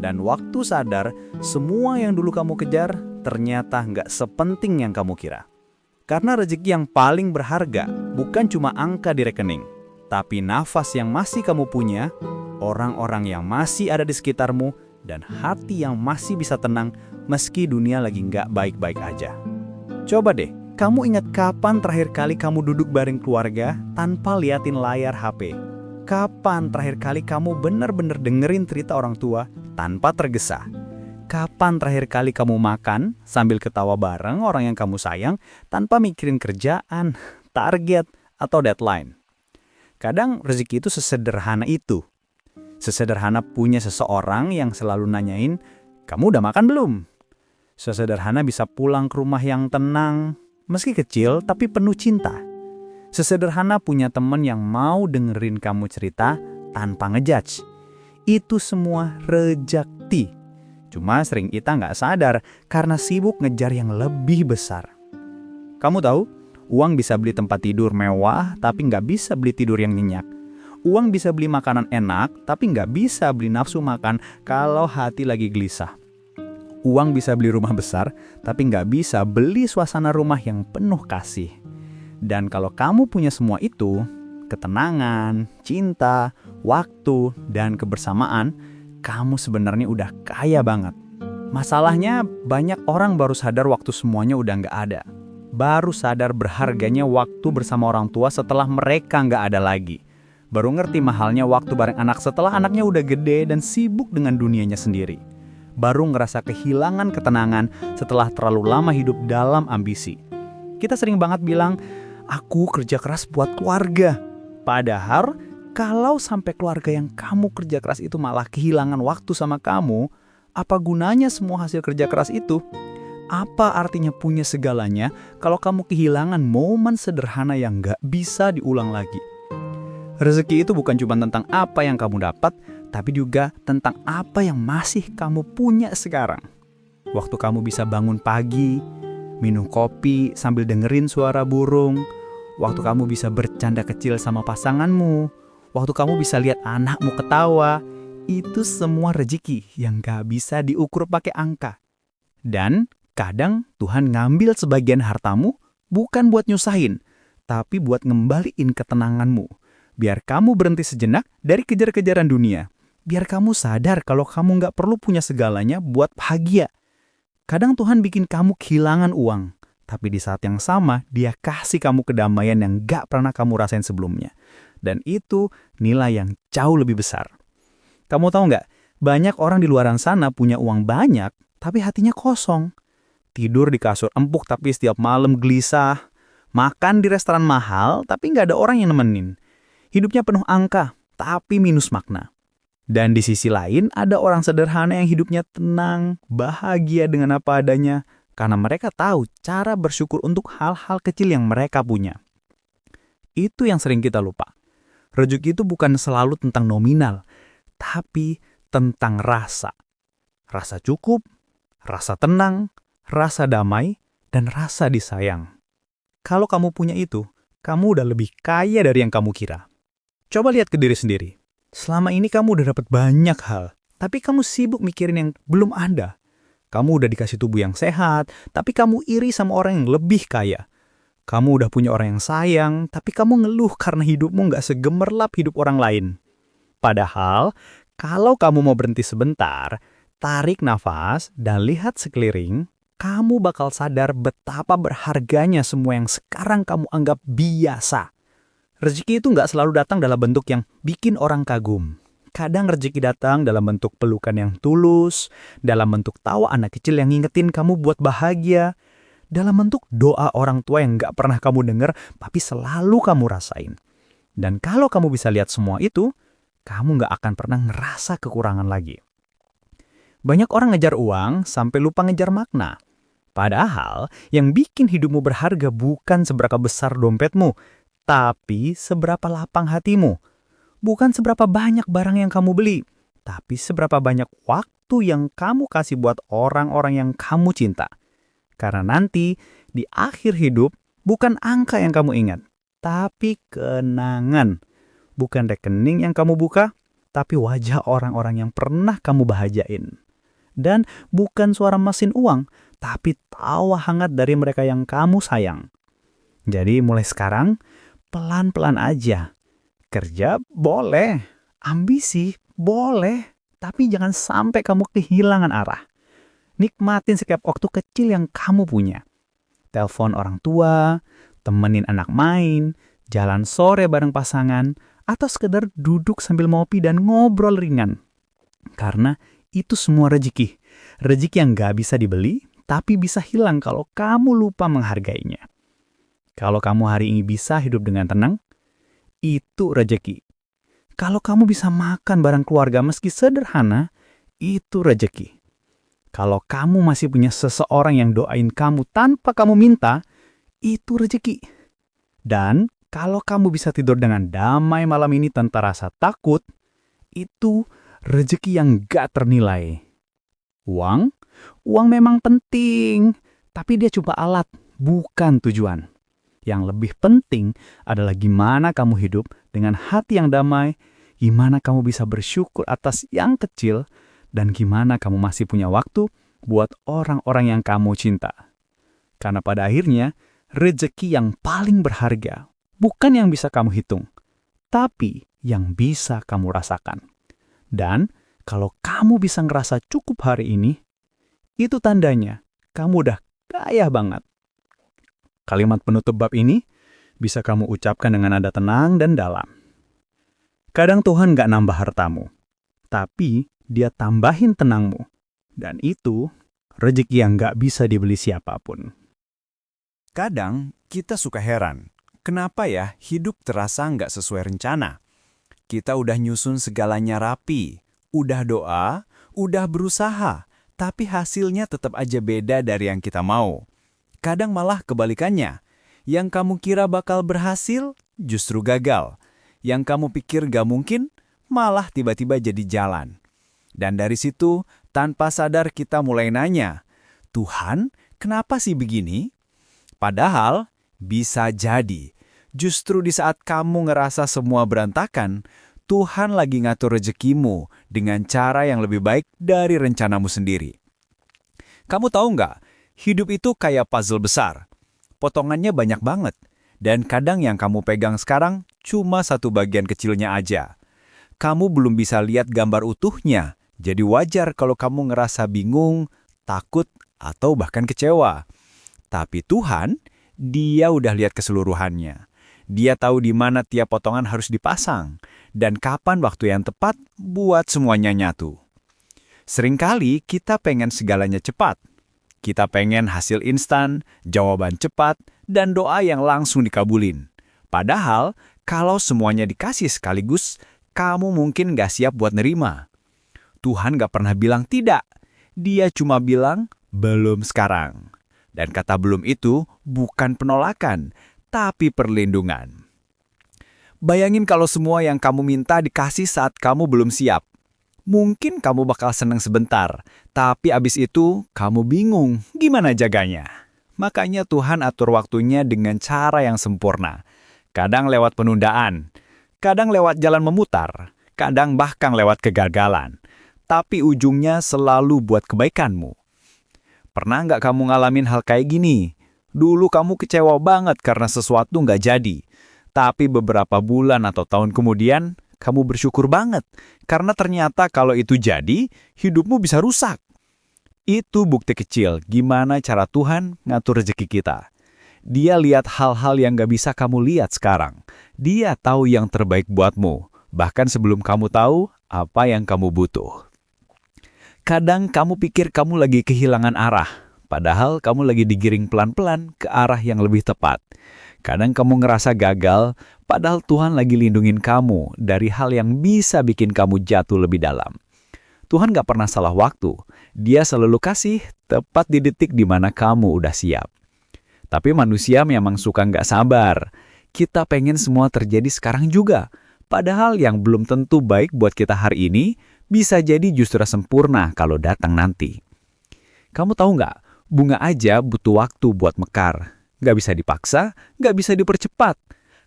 D: Dan waktu sadar, semua yang dulu kamu kejar ternyata nggak sepenting yang kamu kira. Karena rezeki yang paling berharga bukan cuma angka di rekening, tapi nafas yang masih kamu punya, orang-orang yang masih ada di sekitarmu, dan hati yang masih bisa tenang meski dunia lagi nggak baik-baik aja. Coba deh, kamu ingat kapan terakhir kali kamu duduk bareng keluarga tanpa liatin layar HP? Kapan terakhir kali kamu benar-benar dengerin cerita orang tua tanpa tergesa? Kapan terakhir kali kamu makan sambil ketawa bareng orang yang kamu sayang tanpa mikirin kerjaan, target, atau deadline? Kadang rezeki itu sesederhana itu. Sesederhana punya seseorang yang selalu nanyain, kamu udah makan belum? Sesederhana bisa pulang ke rumah yang tenang, meski kecil tapi penuh cinta. Sesederhana punya teman yang mau dengerin kamu cerita tanpa ngejudge. Itu semua rejeki. Cuma sering kita nggak sadar karena sibuk ngejar yang lebih besar. Kamu tahu, uang bisa beli tempat tidur mewah tapi nggak bisa beli tidur yang nyenyak. Uang bisa beli makanan enak tapi nggak bisa beli nafsu makan kalau hati lagi gelisah. Uang bisa beli rumah besar tapi nggak bisa beli suasana rumah yang penuh kasih. Dan kalau kamu punya semua itu, ketenangan, cinta, waktu, dan kebersamaan, kamu sebenarnya udah kaya banget. Masalahnya banyak orang baru sadar waktu semuanya udah nggak ada. Baru sadar berharganya waktu bersama orang tua setelah mereka nggak ada lagi. Baru ngerti mahalnya waktu bareng anak setelah anaknya udah gede dan sibuk dengan dunianya sendiri. Baru ngerasa kehilangan ketenangan setelah terlalu lama hidup dalam ambisi. Kita sering banget bilang, aku kerja keras buat keluarga. Padahal, kalau sampai keluarga yang kamu kerja keras itu malah kehilangan waktu sama kamu, apa gunanya semua hasil kerja keras itu? Apa artinya punya segalanya kalau kamu kehilangan momen sederhana yang gak bisa diulang lagi? Rezeki itu bukan cuma tentang apa yang kamu dapat, tapi juga tentang apa yang masih kamu punya sekarang. Waktu kamu bisa bangun pagi, minum kopi sambil dengerin suara burung, waktu kamu bisa bercanda kecil sama pasanganmu, waktu kamu bisa lihat anakmu ketawa, itu semua rezeki yang gak bisa diukur pakai angka. Dan kadang Tuhan ngambil sebagian hartamu bukan buat nyusahin, tapi buat ngembaliin ketenanganmu. Biar kamu berhenti sejenak dari kejar-kejaran dunia. Biar kamu sadar kalau kamu gak perlu punya segalanya buat bahagia. Kadang Tuhan bikin kamu kehilangan uang, tapi di saat yang sama Dia kasih kamu kedamaian yang gak pernah kamu rasain sebelumnya. Dan itu nilai yang jauh lebih besar. Kamu tahu gak, banyak orang di luaran sana punya uang banyak, tapi hatinya kosong. Tidur di kasur empuk tapi setiap malam gelisah. Makan di restoran mahal tapi gak ada orang yang nemenin. Hidupnya penuh angka, tapi minus makna. Dan di sisi lain, ada orang sederhana yang hidupnya tenang, bahagia dengan apa adanya, karena mereka tahu cara bersyukur untuk hal-hal kecil yang mereka punya. Itu yang sering kita lupa. Rezeki itu bukan selalu tentang nominal, tapi tentang rasa. Rasa cukup, rasa tenang, rasa damai, dan rasa disayang. Kalau kamu punya itu, kamu udah lebih kaya dari yang kamu kira. Coba lihat ke diri sendiri. Selama ini kamu udah dapat banyak hal, tapi kamu sibuk mikirin yang belum ada. Kamu udah dikasih tubuh yang sehat, tapi kamu iri sama orang yang lebih kaya. Kamu udah punya orang yang sayang, tapi kamu ngeluh karena hidupmu nggak segemerlap hidup orang lain. Padahal, kalau kamu mau berhenti sebentar, tarik nafas, dan lihat sekeliling, kamu bakal sadar betapa berharganya semua yang sekarang kamu anggap biasa. Rezeki itu nggak selalu datang dalam bentuk yang bikin orang kagum. Kadang rezeki datang dalam bentuk pelukan yang tulus, dalam bentuk tawa anak kecil yang ngingetin kamu buat bahagia, dalam bentuk doa orang tua yang nggak pernah kamu dengar, tapi selalu kamu rasain. Dan kalau kamu bisa lihat semua itu, kamu nggak akan pernah ngerasa kekurangan lagi. Banyak orang ngejar uang sampai lupa ngejar makna. Padahal, yang bikin hidupmu berharga bukan seberapa besar dompetmu, tapi seberapa lapang hatimu. Bukan seberapa banyak barang yang kamu beli, tapi seberapa banyak waktu yang kamu kasih buat orang-orang yang kamu cinta. Karena nanti, di akhir hidup, bukan angka yang kamu ingat, tapi kenangan. Bukan rekening yang kamu buka, tapi wajah orang-orang yang pernah kamu bahagiain. Dan bukan suara mesin uang, tapi tawa hangat dari mereka yang kamu sayang. Jadi mulai sekarang, pelan-pelan aja. Kerja boleh, ambisi boleh, tapi jangan sampai kamu kehilangan arah. Nikmatin setiap waktu kecil yang kamu punya. Telepon orang tua, temenin anak main, jalan sore bareng pasangan, atau sekedar duduk sambil ngopi dan ngobrol ringan. Karena itu semua rezeki. Rezeki yang gak bisa dibeli, tapi bisa hilang kalau kamu lupa menghargainya. Kalau kamu hari ini bisa hidup dengan tenang, itu rezeki. Kalau kamu bisa makan bareng keluarga meski sederhana, itu rezeki. Kalau kamu masih punya seseorang yang doain kamu tanpa kamu minta, itu rezeki. Dan kalau kamu bisa tidur dengan damai malam ini tanpa rasa takut, itu rezeki yang gak ternilai. Uang memang penting, tapi dia cuma alat, bukan tujuan. Yang lebih penting adalah gimana kamu hidup dengan hati yang damai, gimana kamu bisa bersyukur atas yang kecil, dan gimana kamu masih punya waktu buat orang-orang yang kamu cinta. Karena pada akhirnya, rezeki yang paling berharga bukan yang bisa kamu hitung, tapi yang bisa kamu rasakan. Dan kalau kamu bisa ngerasa cukup hari ini, itu tandanya kamu udah kaya banget. Kalimat penutup bab ini bisa kamu ucapkan dengan nada tenang dan dalam.
E: Kadang Tuhan nggak nambah hartamu, tapi Dia tambahin tenangmu. Dan itu rezeki yang nggak bisa dibeli siapapun.
D: Kadang kita suka heran, kenapa ya hidup terasa nggak sesuai rencana? Kita udah nyusun segalanya rapi, udah doa, udah berusaha, tapi hasilnya tetap aja beda dari yang kita mau. Kadang malah kebalikannya, yang kamu kira bakal berhasil justru gagal. Yang kamu pikir gak mungkin, malah tiba-tiba jadi jalan. Dan dari situ, tanpa sadar kita mulai nanya, Tuhan, kenapa sih begini? Padahal, bisa jadi, justru di saat kamu ngerasa semua berantakan, Tuhan lagi ngatur rezekimu dengan cara yang lebih baik dari rencanamu sendiri. Kamu tahu nggak, hidup itu kayak puzzle besar. Potongannya banyak banget, dan kadang yang kamu pegang sekarang cuma satu bagian kecilnya aja. Kamu belum bisa lihat gambar utuhnya, jadi wajar kalau kamu ngerasa bingung, takut, atau bahkan kecewa. Tapi Tuhan, Dia udah lihat keseluruhannya. Dia tahu di mana tiap potongan harus dipasang, dan kapan waktu yang tepat buat semuanya nyatu. Seringkali kita pengen segalanya cepat. Kita pengen hasil instan, jawaban cepat, dan doa yang langsung dikabulin. Padahal, kalau semuanya dikasih sekaligus, kamu mungkin gak siap buat nerima. Tuhan gak pernah bilang tidak. Dia cuma bilang, belum sekarang. Dan kata belum itu bukan penolakan, tapi perlindungan. Bayangin kalau semua yang kamu minta dikasih saat kamu belum siap. Mungkin kamu bakal senang sebentar, tapi abis itu kamu bingung gimana jaganya. Makanya Tuhan atur waktunya dengan cara yang sempurna. Kadang lewat penundaan, kadang lewat jalan memutar, kadang bahkan lewat kegagalan. Tapi ujungnya selalu buat kebaikanmu. Pernah nggak kamu ngalamin hal kayak gini? Dulu kamu kecewa banget karena sesuatu nggak jadi. Tapi beberapa bulan atau tahun kemudian, kamu bersyukur banget. Karena ternyata kalau itu jadi, hidupmu bisa rusak. Itu bukti kecil gimana cara Tuhan ngatur rezeki kita. Dia lihat hal-hal yang nggak bisa kamu lihat sekarang. Dia tahu yang terbaik buatmu, bahkan sebelum kamu tahu apa yang kamu butuh. Kadang kamu pikir kamu lagi kehilangan arah, padahal kamu lagi digiring pelan-pelan ke arah yang lebih tepat. Kadang kamu ngerasa gagal, padahal Tuhan lagi lindungin kamu dari hal yang bisa bikin kamu jatuh lebih dalam. Tuhan gak pernah salah waktu, Dia selalu kasih tepat di detik di mana kamu udah siap. Tapi manusia memang suka gak sabar. Kita pengen semua terjadi sekarang juga, padahal yang belum tentu baik buat kita hari ini, bisa jadi justru sempurna kalau datang nanti. Kamu tahu nggak, bunga aja butuh waktu buat mekar. Nggak bisa dipaksa, nggak bisa dipercepat.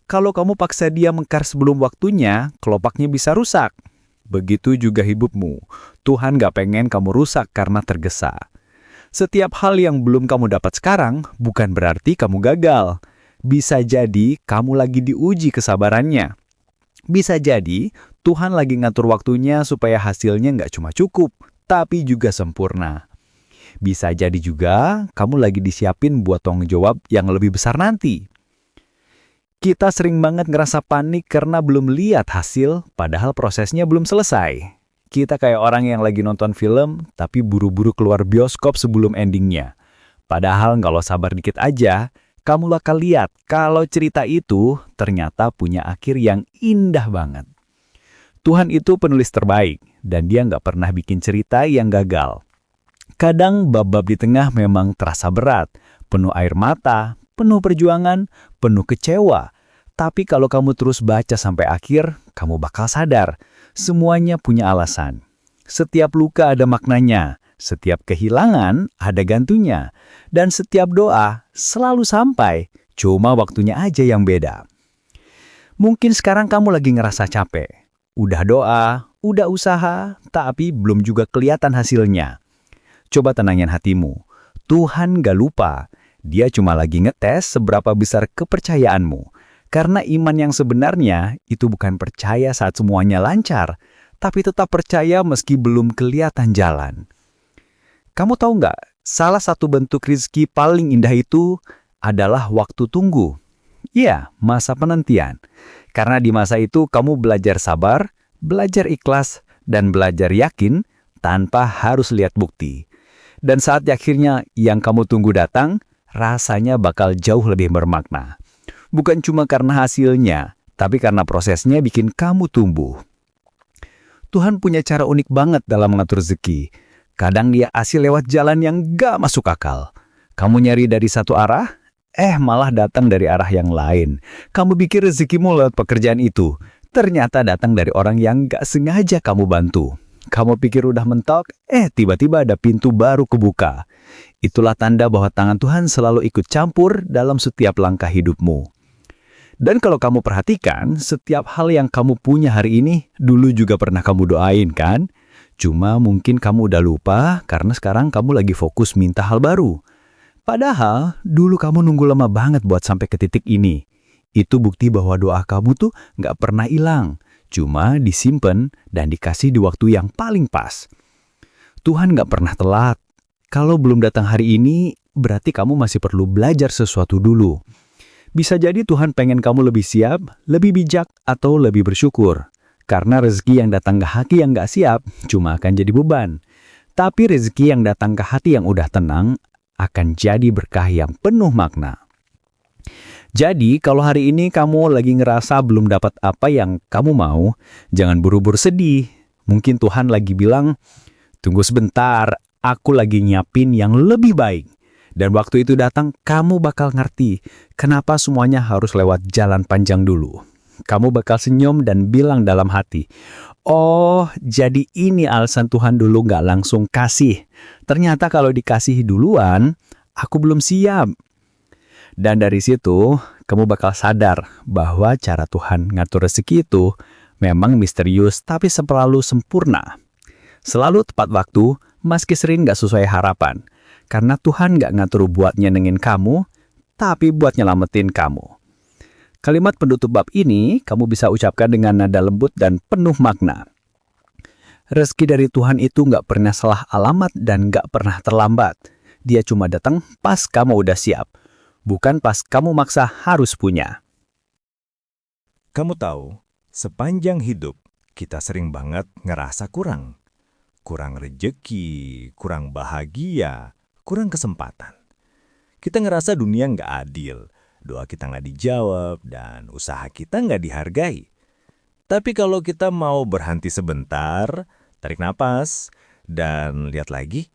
D: Kalau kamu paksa dia mekar sebelum waktunya, kelopaknya bisa rusak. Begitu juga hidupmu. Tuhan nggak pengen kamu rusak karena tergesa. Setiap hal yang belum kamu dapat sekarang, bukan berarti kamu gagal. Bisa jadi kamu lagi diuji kesabarannya. Bisa jadi Tuhan lagi ngatur waktunya supaya hasilnya nggak cuma cukup, tapi juga sempurna. Bisa jadi juga kamu lagi disiapin buat tanggung jawab yang lebih besar nanti. Kita sering banget ngerasa panik karena belum lihat hasil, padahal prosesnya belum selesai. Kita kayak orang yang lagi nonton film, tapi buru-buru keluar bioskop sebelum endingnya. Padahal kalau sabar dikit aja, kamu bakal lihat kalau cerita itu ternyata punya akhir yang indah banget. Tuhan itu penulis terbaik, dan Dia nggak pernah bikin cerita yang gagal. Kadang bab-bab di tengah memang terasa berat, penuh air mata, penuh perjuangan, penuh kecewa. Tapi kalau kamu terus baca sampai akhir, kamu bakal sadar, semuanya punya alasan. Setiap luka ada maknanya, setiap kehilangan ada gantunya, dan setiap doa selalu sampai, cuma waktunya aja yang beda. Mungkin sekarang kamu lagi ngerasa capek. Udah doa, udah usaha, tapi belum juga kelihatan hasilnya. Coba tenangin hatimu. Tuhan gak lupa. Dia cuma lagi ngetes seberapa besar kepercayaanmu. Karena iman yang sebenarnya itu bukan percaya saat semuanya lancar, tapi tetap percaya meski belum kelihatan jalan. Kamu tahu nggak, salah satu bentuk rezeki paling indah itu adalah waktu tunggu.
C: Iya, masa penantian. Karena di masa itu kamu belajar sabar, belajar ikhlas, dan belajar yakin tanpa harus lihat bukti. Dan saat akhirnya yang kamu tunggu datang, rasanya bakal jauh lebih bermakna. Bukan cuma karena hasilnya, tapi karena prosesnya bikin kamu tumbuh. Tuhan punya cara unik banget dalam mengatur rezeki. Kadang dia kasih lewat jalan yang gak masuk akal. Kamu nyari dari satu arah, malah datang dari arah yang lain. Kamu pikir rezekimu lewat pekerjaan itu, ternyata datang dari orang yang gak sengaja kamu bantu. Kamu pikir udah mentok, tiba-tiba ada pintu baru kebuka. Itulah tanda bahwa tangan Tuhan selalu ikut campur dalam setiap langkah hidupmu. Dan kalau kamu perhatikan, setiap hal yang kamu punya hari ini, dulu juga pernah kamu doain kan? Cuma mungkin kamu udah lupa karena sekarang kamu lagi fokus minta hal baru. Padahal, dulu kamu nunggu lama banget buat sampai ke titik ini. Itu bukti bahwa doa kamu tuh nggak pernah hilang. Cuma disimpan dan dikasih di waktu yang paling pas. Tuhan nggak pernah telat. Kalau belum datang hari ini, berarti kamu masih perlu belajar sesuatu dulu. Bisa jadi Tuhan pengen kamu lebih siap, lebih bijak, atau lebih bersyukur. Karena rezeki yang datang ke hati yang nggak siap, cuma akan jadi beban. Tapi rezeki yang datang ke hati yang udah tenang, akan jadi berkah yang penuh makna. Jadi, kalau hari ini kamu lagi ngerasa belum dapat apa yang kamu mau, jangan buru-buru sedih. Mungkin Tuhan lagi bilang, tunggu sebentar, aku lagi nyiapin yang lebih baik. Dan waktu itu datang, kamu bakal ngerti kenapa semuanya harus lewat jalan panjang dulu. Kamu bakal senyum dan bilang dalam hati, oh, jadi ini alasan Tuhan dulu nggak langsung kasih. Ternyata kalau dikasih duluan, aku belum siap. Dan dari situ, kamu bakal sadar bahwa cara Tuhan ngatur rezeki itu memang misterius tapi selalu sempurna. Selalu tepat waktu, meski sering nggak sesuai harapan. Karena Tuhan nggak ngatur buat nyenengin kamu, tapi buat nyelamatin kamu. Kalimat penutup bab ini kamu bisa ucapkan dengan nada lembut dan penuh makna. Rezeki dari Tuhan itu nggak pernah salah alamat dan nggak pernah terlambat. Dia cuma datang pas kamu udah siap, bukan pas kamu maksa harus punya.
A: Kamu tahu, sepanjang hidup kita sering banget ngerasa kurang. Kurang rejeki, kurang bahagia, kurang kesempatan. Kita ngerasa dunia nggak adil, doa kita nggak dijawab, dan usaha kita nggak dihargai. Tapi kalau kita mau berhenti sebentar, tarik napas, dan lihat lagi,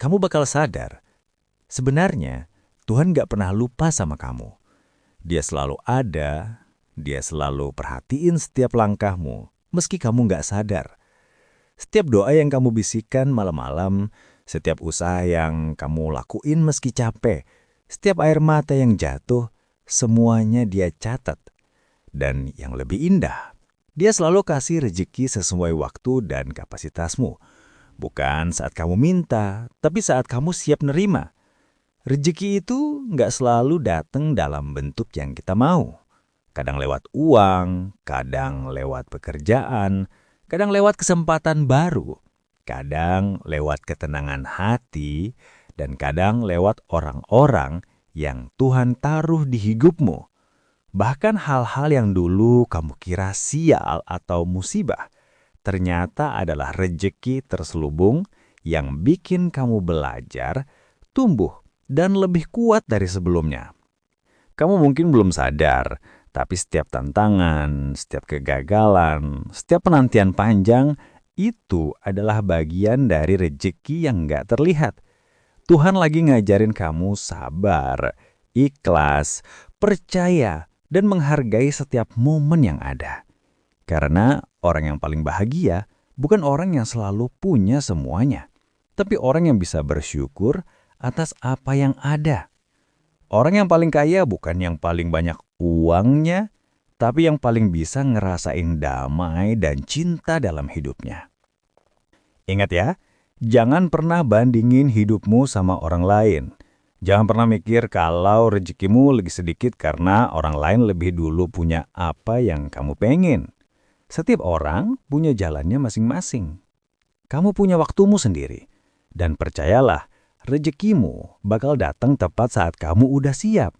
A: kamu bakal sadar. Sebenarnya, Tuhan nggak pernah lupa sama kamu. Dia selalu ada, dia selalu perhatiin setiap langkahmu, meski kamu nggak sadar. Setiap doa yang kamu bisikan malam-malam, setiap usaha yang kamu lakuin meski capek, setiap air mata yang jatuh, semuanya dia catat. Dan yang lebih indah, dia selalu kasih rezeki sesuai waktu dan kapasitasmu. Bukan saat kamu minta, tapi saat kamu siap nerima. Rezeki itu nggak selalu datang dalam bentuk yang kita mau. Kadang lewat uang, kadang lewat pekerjaan, kadang lewat kesempatan baru. Kadang lewat ketenangan hati, dan kadang lewat orang-orang yang Tuhan taruh di hidupmu. Bahkan hal-hal yang dulu kamu kira sial atau musibah, ternyata adalah rejeki terselubung yang bikin kamu belajar, tumbuh, dan lebih kuat dari sebelumnya. Kamu mungkin belum sadar, tapi setiap tantangan, setiap kegagalan, setiap penantian panjang, itu adalah bagian dari rejeki yang nggak terlihat. Tuhan lagi ngajarin kamu sabar, ikhlas, percaya, dan menghargai setiap momen yang ada. Karena orang yang paling bahagia bukan orang yang selalu punya semuanya, tapi orang yang bisa bersyukur atas apa yang ada. Orang yang paling kaya bukan yang paling banyak uangnya, tapi yang paling bisa ngerasain damai dan cinta dalam hidupnya. Ingat ya, jangan pernah bandingin hidupmu sama orang lain. Jangan pernah mikir kalau rezekimu lebih sedikit karena orang lain lebih dulu punya apa yang kamu pengen. Setiap orang punya jalannya masing-masing. Kamu punya waktumu sendiri. Dan percayalah, rezekimu bakal datang tepat saat kamu udah siap.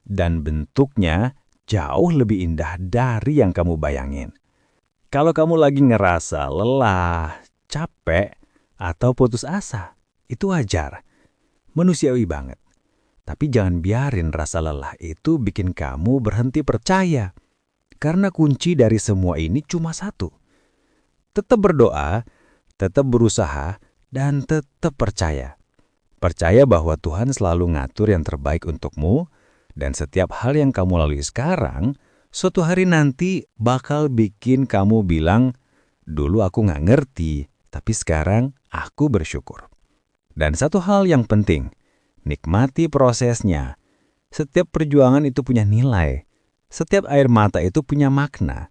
E: dan bentuknya jauh lebih indah dari yang kamu bayangin. Kalau kamu lagi ngerasa lelah, capek, atau putus asa, itu wajar. Manusiawi banget. Tapi jangan biarin rasa lelah itu bikin kamu berhenti percaya. Karena kunci dari semua ini cuma satu. Tetap berdoa, tetap berusaha, dan tetap percaya. Percaya bahwa Tuhan selalu ngatur yang terbaik untukmu, dan setiap hal yang kamu lalui sekarang, suatu hari nanti bakal bikin kamu bilang, dulu aku nggak ngerti, tapi sekarang aku bersyukur. Dan satu hal yang penting, nikmati prosesnya. Setiap perjuangan itu punya nilai. Setiap air mata itu punya makna.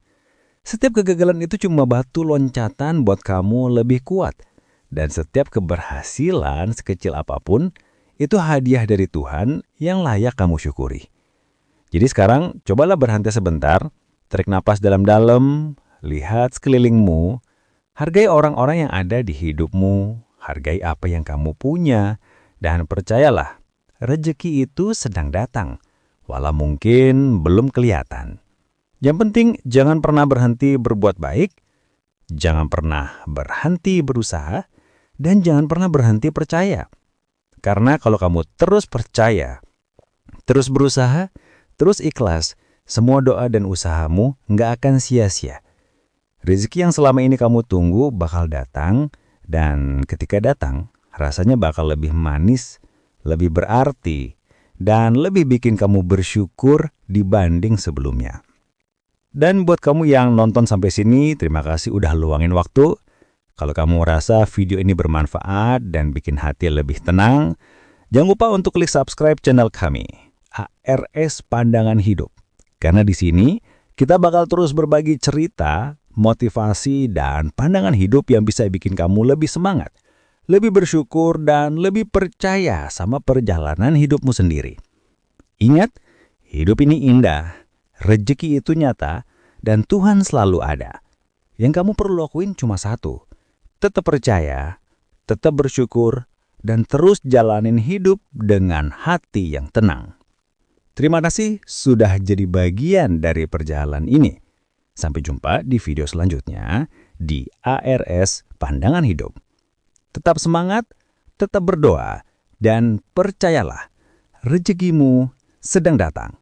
E: Setiap kegagalan itu cuma batu loncatan buat kamu lebih kuat. Dan setiap keberhasilan sekecil apapun, itu hadiah dari Tuhan yang layak kamu syukuri. Jadi sekarang cobalah berhenti sebentar, tarik napas dalam-dalam, lihat sekelilingmu, hargai orang-orang yang ada di hidupmu, hargai apa yang kamu punya, dan percayalah, rezeki itu sedang datang, walau mungkin belum kelihatan. Yang penting jangan pernah berhenti berbuat baik, jangan pernah berhenti berusaha, dan jangan pernah berhenti percaya. Karena kalau kamu terus percaya, terus berusaha, terus ikhlas, semua doa dan usahamu nggak akan sia-sia. Rezeki yang selama ini kamu tunggu bakal datang, dan ketika datang, rasanya bakal lebih manis, lebih berarti, dan lebih bikin kamu bersyukur dibanding sebelumnya. Dan buat kamu yang nonton sampai sini, terima kasih udah luangin waktu. Kalau kamu rasa video ini bermanfaat dan bikin hati lebih tenang, jangan lupa untuk klik subscribe channel kami, ARS Pandangan Hidup. Karena di sini kita bakal terus berbagi cerita, motivasi, dan pandangan hidup yang bisa bikin kamu lebih semangat, lebih bersyukur, dan lebih percaya sama perjalanan hidupmu sendiri. Ingat, hidup ini indah, rezeki itu nyata, dan Tuhan selalu ada. Yang kamu perlu lakuin cuma satu. Tetap percaya, tetap bersyukur, dan terus jalanin hidup dengan hati yang tenang. Terima kasih sudah jadi bagian dari perjalanan ini. Sampai jumpa di video selanjutnya di ARS Pandangan Hidup. Tetap semangat, tetap berdoa, dan percayalah, rezekimu sedang datang.